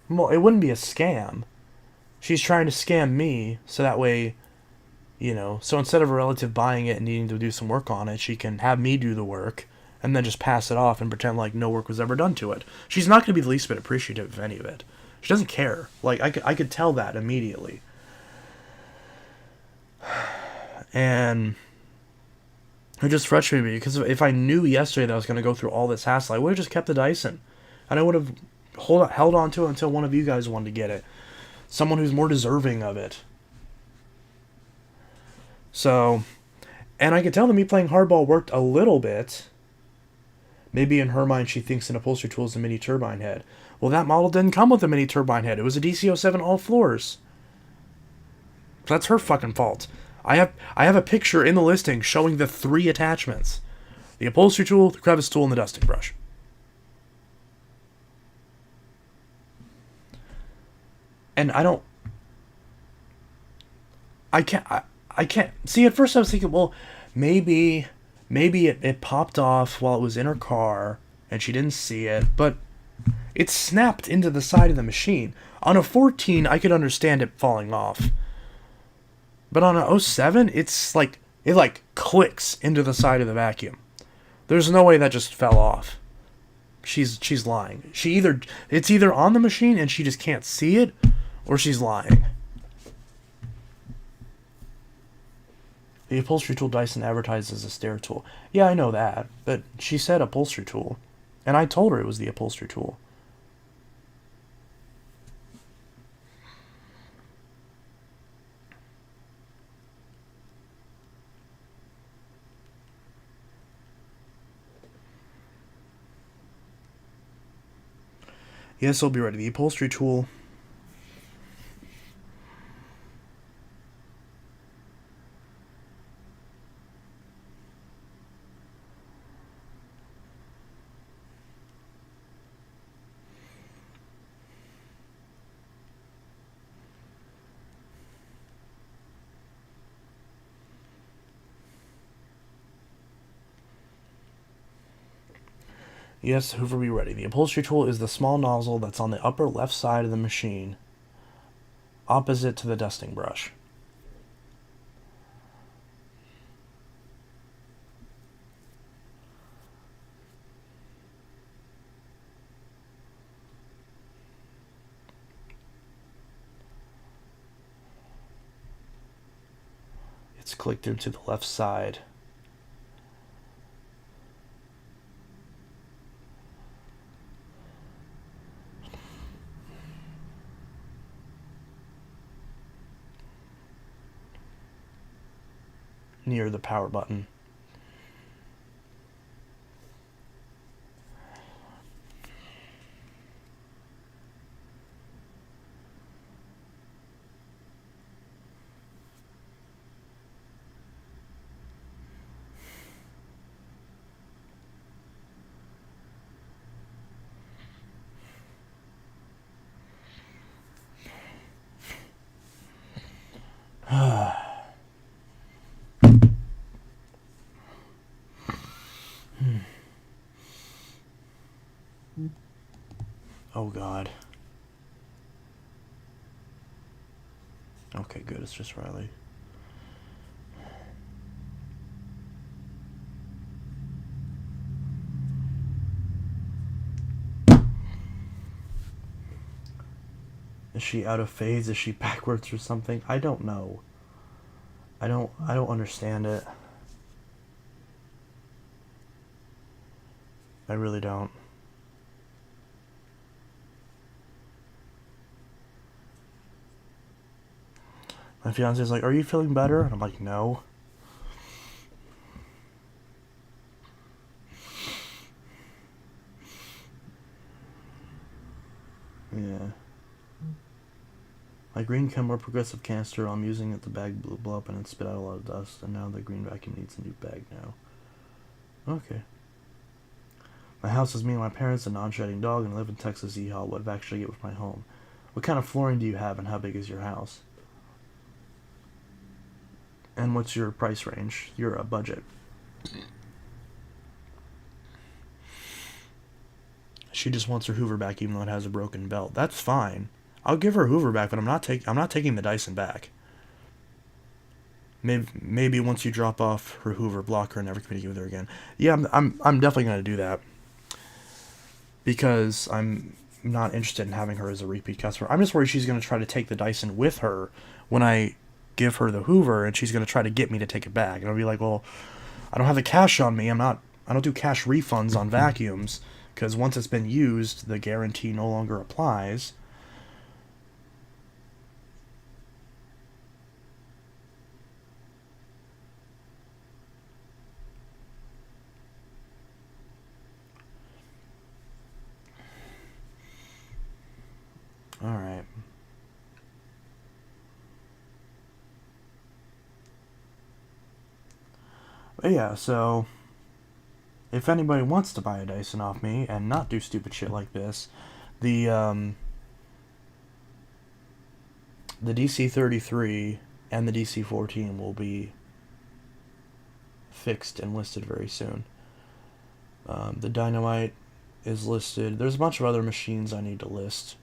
Well, it wouldn't be a scam. She's trying to scam me so that way, so instead of a relative buying it and needing to do some work on it, she can have me do the work and then just pass it off and pretend like no work was ever done to it. She's not going to be the least bit appreciative of any of it. She doesn't care. I could tell that immediately. And it just frustrated me because if I knew yesterday that I was going to go through all this hassle, I would have just kept the Dyson. And I would have held on to it until one of you guys wanted to get it. Someone who's more deserving of it. So, and I could tell that me playing hardball worked a little bit. Maybe in her mind she thinks an upholstery tool is a mini turbine head. Well, that model didn't come with a mini turbine head. It was a DC-07 all floors. That's her fucking fault. I have a picture in the listing showing the 3 attachments: the upholstery tool, the crevice tool, and the dusting brush. And I can't see. At first I was thinking, well, maybe it popped off while it was in her car and she didn't see it, but it snapped into the side of the machine. On a 14 I could understand it falling off, but on a '07 it's like it like clicks into the side of the vacuum. There's no way that just fell off. She's lying. It's either on the machine and she just can't see it, or she's lying. The upholstery tool Dyson advertised as a stair tool. Yeah, I know that, but she said upholstery tool, and I told her it was the upholstery tool. Yes, I'll be ready. The upholstery tool. Yes, Hoover, be ready. The upholstery tool is the small nozzle that's on the upper left side of the machine, opposite to the dusting brush. It's clicked into the left side. Near the power button. Oh God. Okay, good. It's just Riley. Is she out of phase? Is she backwards or something? I don't know. I don't understand it. I really don't. My fiance is like, "Are you feeling better?" And I'm like, "No." Yeah. My green chem more progressive canister, I'm using it, the bag blew up and it spit out a lot of dust, and now the green vacuum needs a new bag now. Okay. My house is me and my parents, a non-shedding dog, and I live in Texas. Yeehaw, what vac should I get with my home? What kind of flooring do you have, and how big is your house? And what's your price range? Your budget. She just wants her Hoover back, even though it has a broken belt. That's fine. I'll give her Hoover back, but I'm not taking the Dyson back. Maybe once you drop off her Hoover, block her and never communicate with her again. Yeah, I'm definitely gonna do that, because I'm not interested in having her as a repeat customer. I'm just worried she's gonna try to take the Dyson with her when I give her the Hoover, and she's gonna try to get me to take it back. And I'll be like, well, I don't have the cash on me. I don't do cash refunds on vacuums, because once it's been used, the guarantee no longer applies. Alright. But yeah, so if anybody wants to buy a Dyson off me and not do stupid shit like this, the the DC-33 and the DC-14 will be fixed and listed very soon. The Dynamite is listed. There's a bunch of other machines I need to list,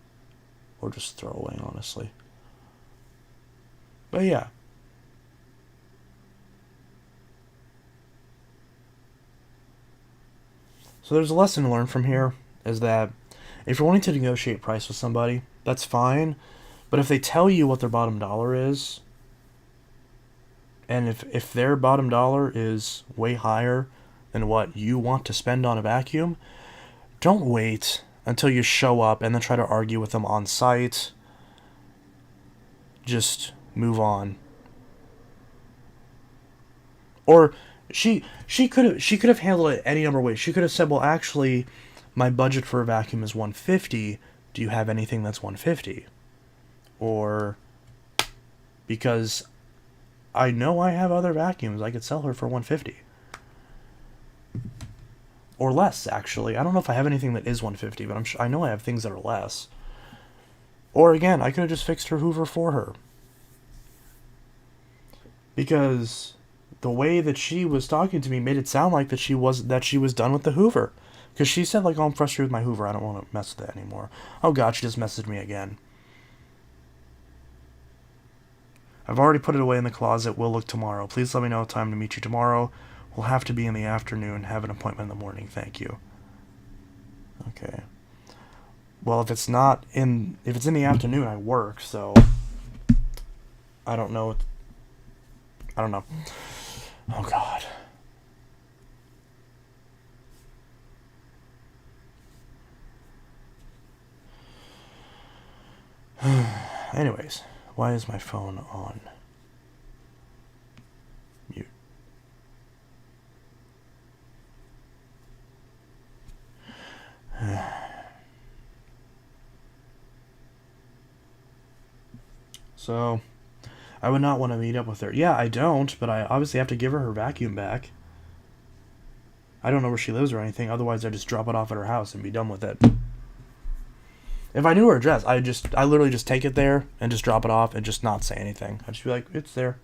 or just throw away, honestly. But yeah. So there's a lesson to learn from here, is that if you're wanting to negotiate price with somebody, that's fine. But if they tell you what their bottom dollar is, and if their bottom dollar is way higher than what you want to spend on a vacuum, don't wait until you show up and then try to argue with them on site. Just move on. Or she could have handled it any number of ways. She could have said, "Well, actually, my budget for a vacuum is 150. Do you have anything that's 150?" Or, because I know I have other vacuums, I could sell her for 150. Or less, actually. I don't know if I have anything that is 150, but I know I have things that are less. Or again, I could have just fixed her Hoover for her. Because the way that she was talking to me made it sound like that she was done with the Hoover. Because she said, like, "Oh, I'm frustrated with my Hoover. I don't want to mess with it anymore." Oh god, she just messaged me again. "I've already put it away in the closet. We'll look tomorrow. Please let me know time to meet you tomorrow. We'll have to be in the afternoon. Have an appointment in the morning. Thank you." Okay. Well, if it's in the afternoon, I work, so I don't know. I don't know. Oh god. Anyways, why is my phone on mute? So, I would not want to meet up with her. Yeah, I don't, but I obviously have to give her vacuum back. I don't know where she lives or anything, otherwise I'd just drop it off at her house and be done with it. If I knew her address, I literally just take it there and just drop it off and just not say anything. I'd just be like, "It's there."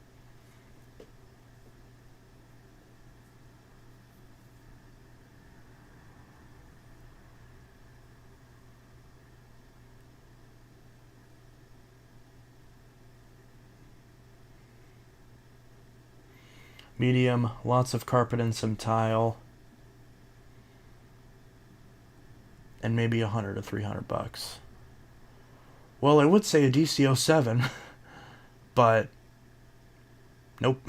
Medium, lots of carpet and some tile. And maybe $100 to $300. Well, I would say a DC-07, but nope.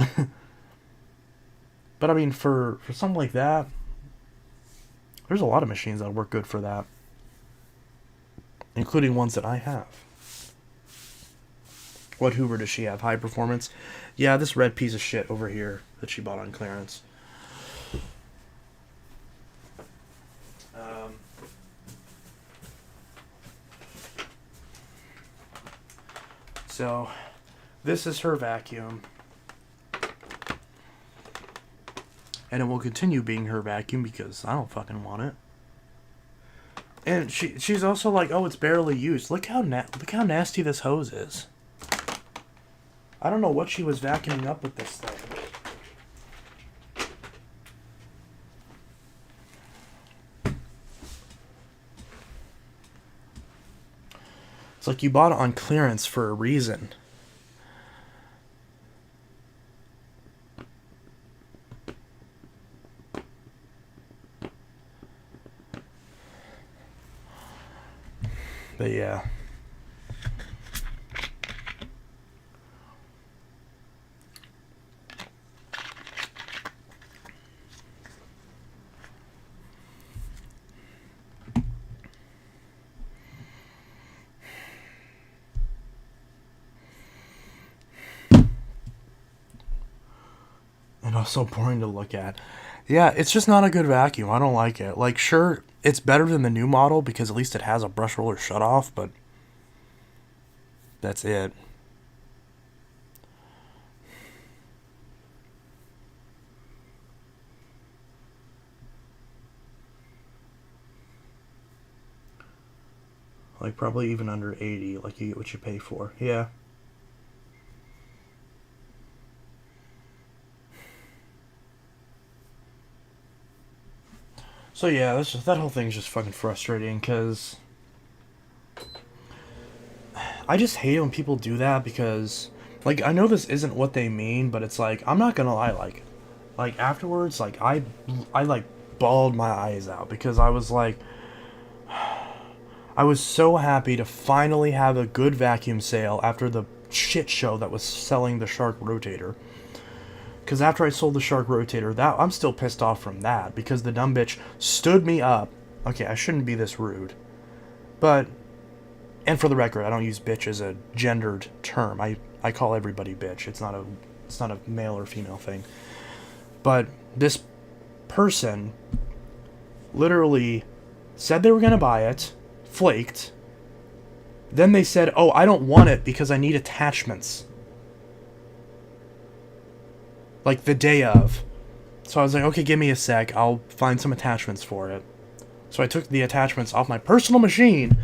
But I mean, for something like that, there's a lot of machines that work good for that, including ones that I have. What Hoover does she have? High performance? Yeah, this red piece of shit over here that she bought on clearance. So, this is her vacuum. And it will continue being her vacuum because I don't fucking want it. And she's also like, "Oh, it's barely used." Look how nasty this hose is. I don't know what she was vacuuming up with this thing. It's like you bought it on clearance for a reason. But yeah. And also boring to look at. Yeah, it's just not a good vacuum. I don't like it. Like, sure, it's better than the new model because at least it has a brush roller shutoff, but That's it. Like, probably even under 80, like, you get what you pay for. Yeah. So, yeah, that whole thing's just fucking frustrating, because I just hate when people do that, because, like, I know this isn't what they mean, but it's like, I'm not gonna lie, like, afterwards, like, I, like, bawled my eyes out, because I was like, I was so happy to finally have a good vacuum sale after the shit show that was selling the Shark Rotator. Because after I sold the Shark Rotator, that I'm still pissed off from that, because the dumb bitch stood me up. Okay, I shouldn't be this rude. But, and for the record, I don't use bitch as a gendered term. I call everybody bitch. It's not a male or female thing. But this person literally said they were going to buy it, flaked. Then they said, oh, I don't want it because I need attachments. Like, the day of. So I was like, okay, give me a sec. I'll find some attachments for it. So I took the attachments off my personal machine.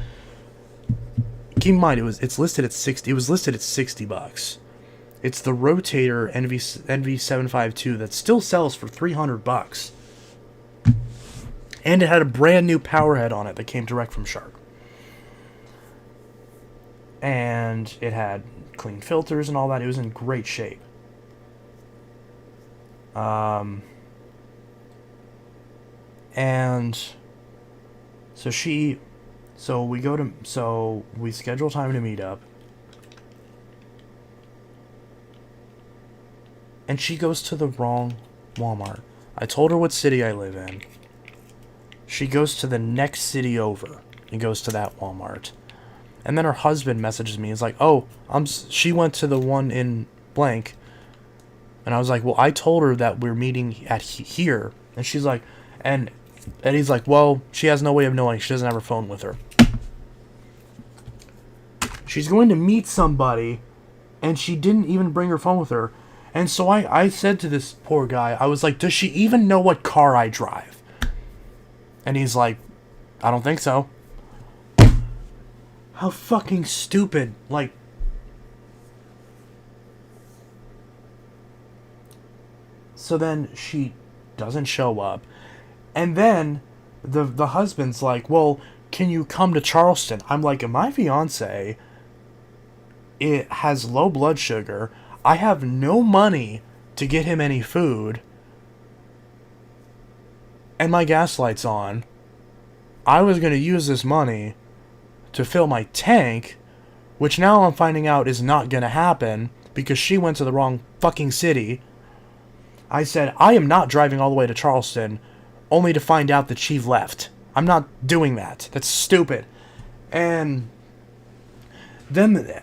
Keep in mind, it was listed at $60. It's the Rotator NV752 that still sells for $300. And it had a brand new power head on it that came direct from Shark. And it had clean filters and all that. It was in great shape. And so we schedule time to meet up. And she goes to the wrong Walmart. I told her what city I live in. She goes to the next city over and goes to that Walmart. And then her husband messages me. He's like, oh, she went to the one in blank. And I was like, well, I told her that we're meeting at here. And she's like, and he's like, well, she has no way of knowing. She doesn't have her phone with her. She's going to meet somebody, and she didn't even bring her phone with her. And so I said to this poor guy, I was like, does she even know what car I drive? And he's like, I don't think so. How fucking stupid. Like, so then she doesn't show up. And then the husband's like, well, can you come to Charleston? I'm like, my fiance, it has low blood sugar. I have no money to get him any food. And my gas light's on. I was going to use this money to fill my tank, which now I'm finding out is not going to happen because she went to the wrong fucking city. I said, I am not driving all the way to Charleston only to find out that she left. I'm not doing that. That's stupid. And then,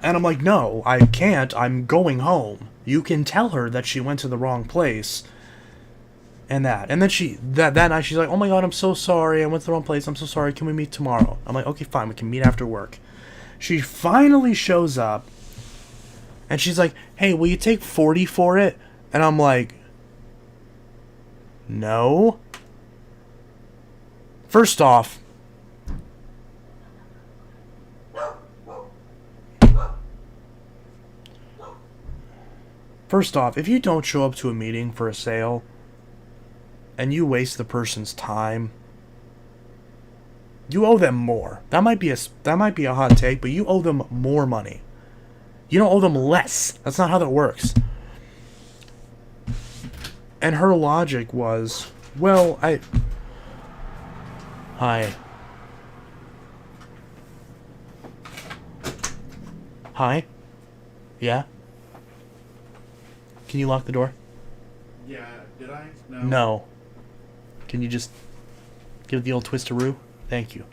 and I'm like, no, I can't. I'm going home. You can tell her that she went to the wrong place. And that. And then that night she's like, oh my god, I'm so sorry. I went to the wrong place. I'm so sorry. Can we meet tomorrow? I'm like, okay, fine. We can meet after work. She finally shows up. And she's like, hey, will you take 40 for it? And I'm like, no. First off, if you don't show up to a meeting for a sale and you waste the person's time, you owe them more. That might be a hot take, but you owe them more money. You don't owe them less. That's not how that works. And her logic was, well, Hi. Hi? Yeah? Can you lock the door? Yeah, did I? No. No. Can you just give it the old twistaroo? Thank you.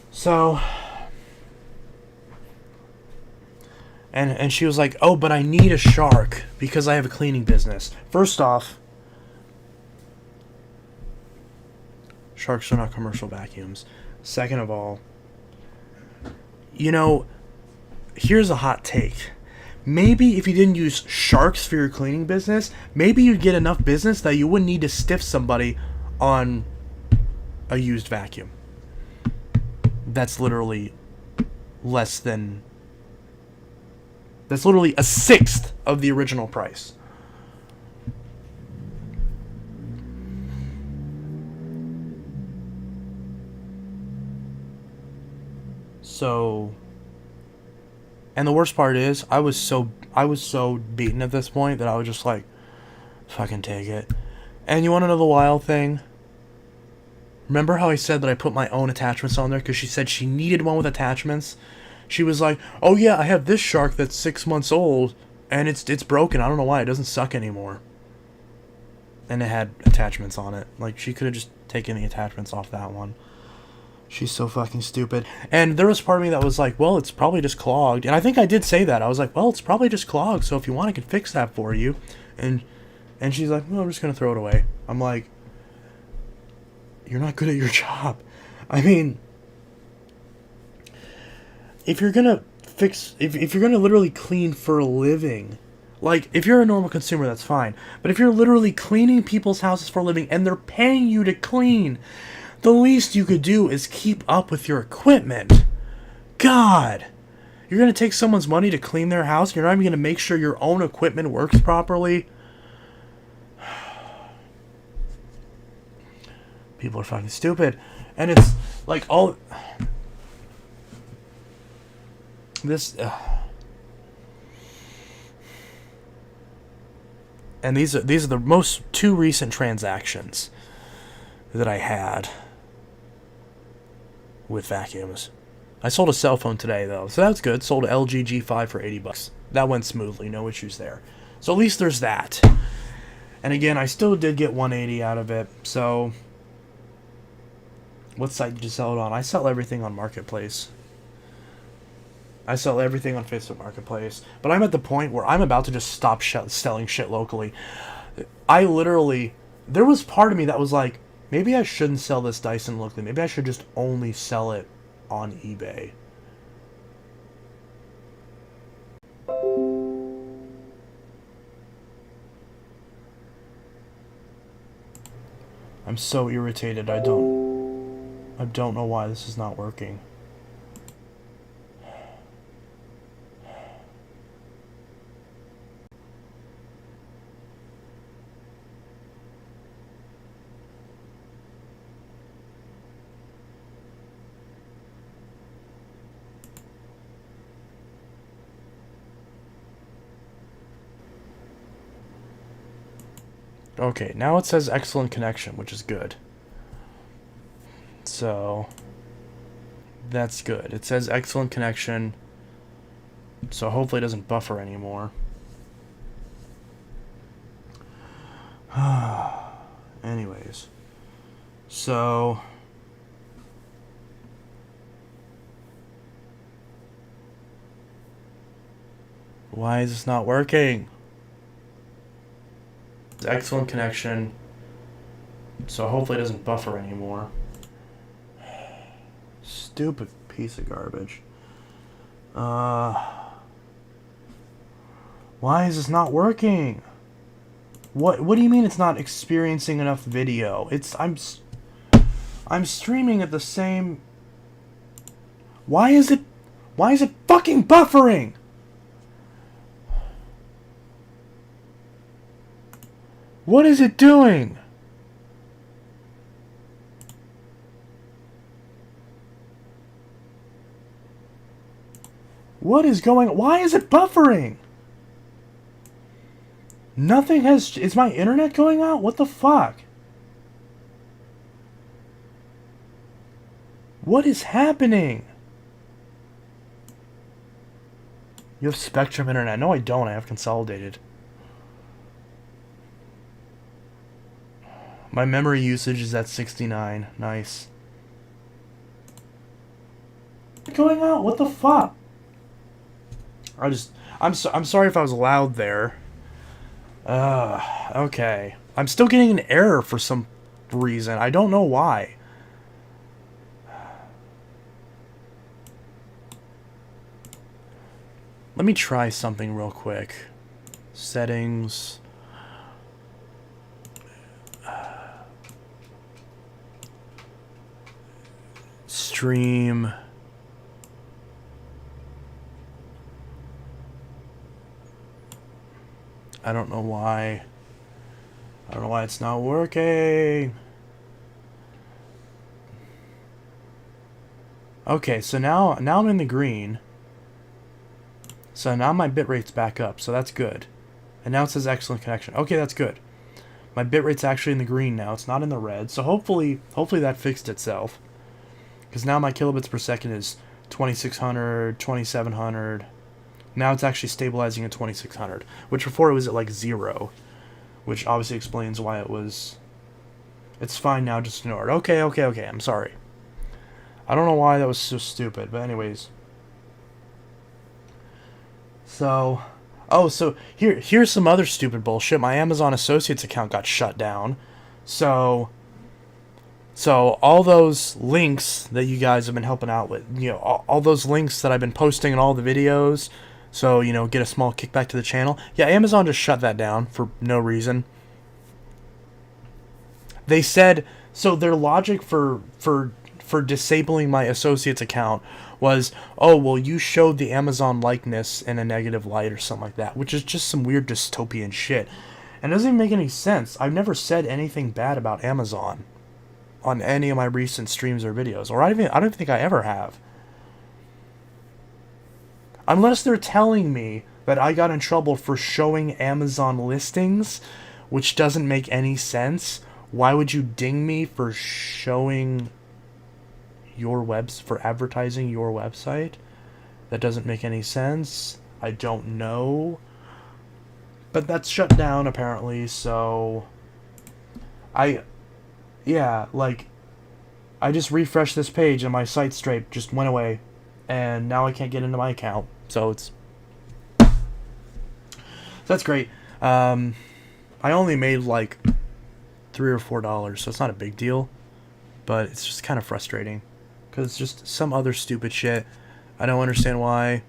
So, and she was like, oh, but I need a Shark because I have a cleaning business. First off, Sharks are not commercial vacuums. Second of all, You know, here's a hot take. Maybe if you didn't use sharks for your cleaning business, maybe you'd get enough business that you wouldn't need to stiff somebody on a used vacuum. That's literally less than... That's literally a sixth of the original price. So... And the worst part is, I was so beaten at this point that I was just like, fucking take it. And you want to know the wild thing? Remember how I said that I put my own attachments on there because she said she needed one with attachments? She was like, oh yeah, I have this shark that's 6 months old, and it's broken. I don't know why. It doesn't suck anymore. And it had attachments on it. Like, she could have just taken the attachments off that one. She's so fucking stupid. And there was part of me that was like, well, it's probably just clogged. And I think I did say that. I was like, well, it's probably just clogged, so if you want, I can fix that for you. And she's like, well, I'm just going to throw it away. I'm like, you're not good at your job. I mean, if you're going to fix... If you're going to literally clean for a living... Like, if you're a normal consumer, that's fine. But if you're literally cleaning people's houses for a living and they're paying you to clean... The least you could do is keep up with your equipment. God! You're going to take someone's money to clean their house? You're not even going to make sure your own equipment works properly? People are fucking stupid. And it's like all... This... And these are the most two recent transactions that I had with vacuums. I sold a cell phone today, though, so that's good. Sold an LG G5 for $80. That went smoothly, no issues there. So at least there's that. And again, I still did get $180 out of it, so... What site did you sell it on? I sell everything on Marketplace. I sell everything on Facebook Marketplace. But I'm at the point where I'm about to just stop selling shit locally. I literally... There was part of me that was like, maybe I shouldn't sell this Dyson locally. Maybe I should just only sell it on eBay. I'm so irritated. I don't know why this is not working. Okay, now it says excellent connection, which is good. So, that's good. It says excellent connection, so hopefully it doesn't buffer anymore. Anyways, so... Why is this not working? Excellent connection, so hopefully it doesn't buffer anymore. Stupid piece of garbage. Why is this not working? What do you mean it's not experiencing enough video? I'm streaming at the same... Why is it fucking buffering? What is it doing? What is going on? Why is it buffering? Nothing has... Is my internet going out? What the fuck? What is happening? You have Spectrum internet. No, I don't. I have Consolidated. My memory usage is at 69. Nice. What's going on? What the fuck? I'm sorry if I was loud there. Okay. I'm still getting an error for some reason. I don't know why. let me try something real quick. Settings. Stream. I don't know why. I don't know why it's not working. Okay, so now I'm in the green. So now my bitrate's back up, so that's good. And now it says excellent connection. Okay, that's good. My bitrate's actually in the green now. It's not in the red. So hopefully that fixed itself. Because now my kilobits per second is 2600, 2700. Now it's actually stabilizing at 2600, which before it was at like 0, which obviously explains why it was. It's fine now, just ignore it. Okay, I'm sorry. I don't know why that was so stupid, but anyways. So, so here's some other stupid bullshit. My Amazon Associates account got shut down. So all those links that you guys have been helping out with, all those links that I've been posting in all the videos, so, get a small kickback to the channel. Yeah, Amazon just shut that down for no reason. They said, so their logic for disabling my associate's account was, oh, well, you showed the Amazon likeness in a negative light or something like that, which is just some weird dystopian shit. And it doesn't even make any sense. I've never said anything bad about Amazon on any of my recent streams or videos, or I don't think I ever have. Unless they're telling me that I got in trouble for showing Amazon listings, which doesn't make any sense. Why would you ding me for showing for advertising your website? That doesn't make any sense. I don't know. But that's shut down apparently, so I just refreshed this page and my site stripe just went away, and now I can't get into my account. So that's great. I only made like $3 or $4, so it's not a big deal, but it's just kind of frustrating because it's just some other stupid shit. I don't understand why.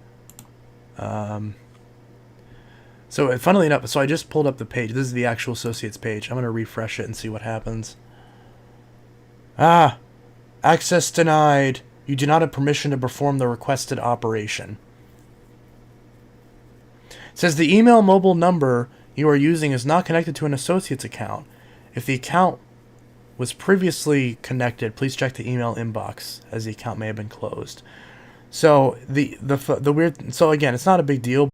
So funnily enough, so I just pulled up the page. This is the actual associates page. I'm gonna refresh it and see what happens. Access denied. You do not have permission to perform the requested operation. It says the email mobile number you are using is not connected to an associate's account. If the account was previously connected, please check the email inbox, as the account may have been closed. So the weird. So again, it's not a big deal.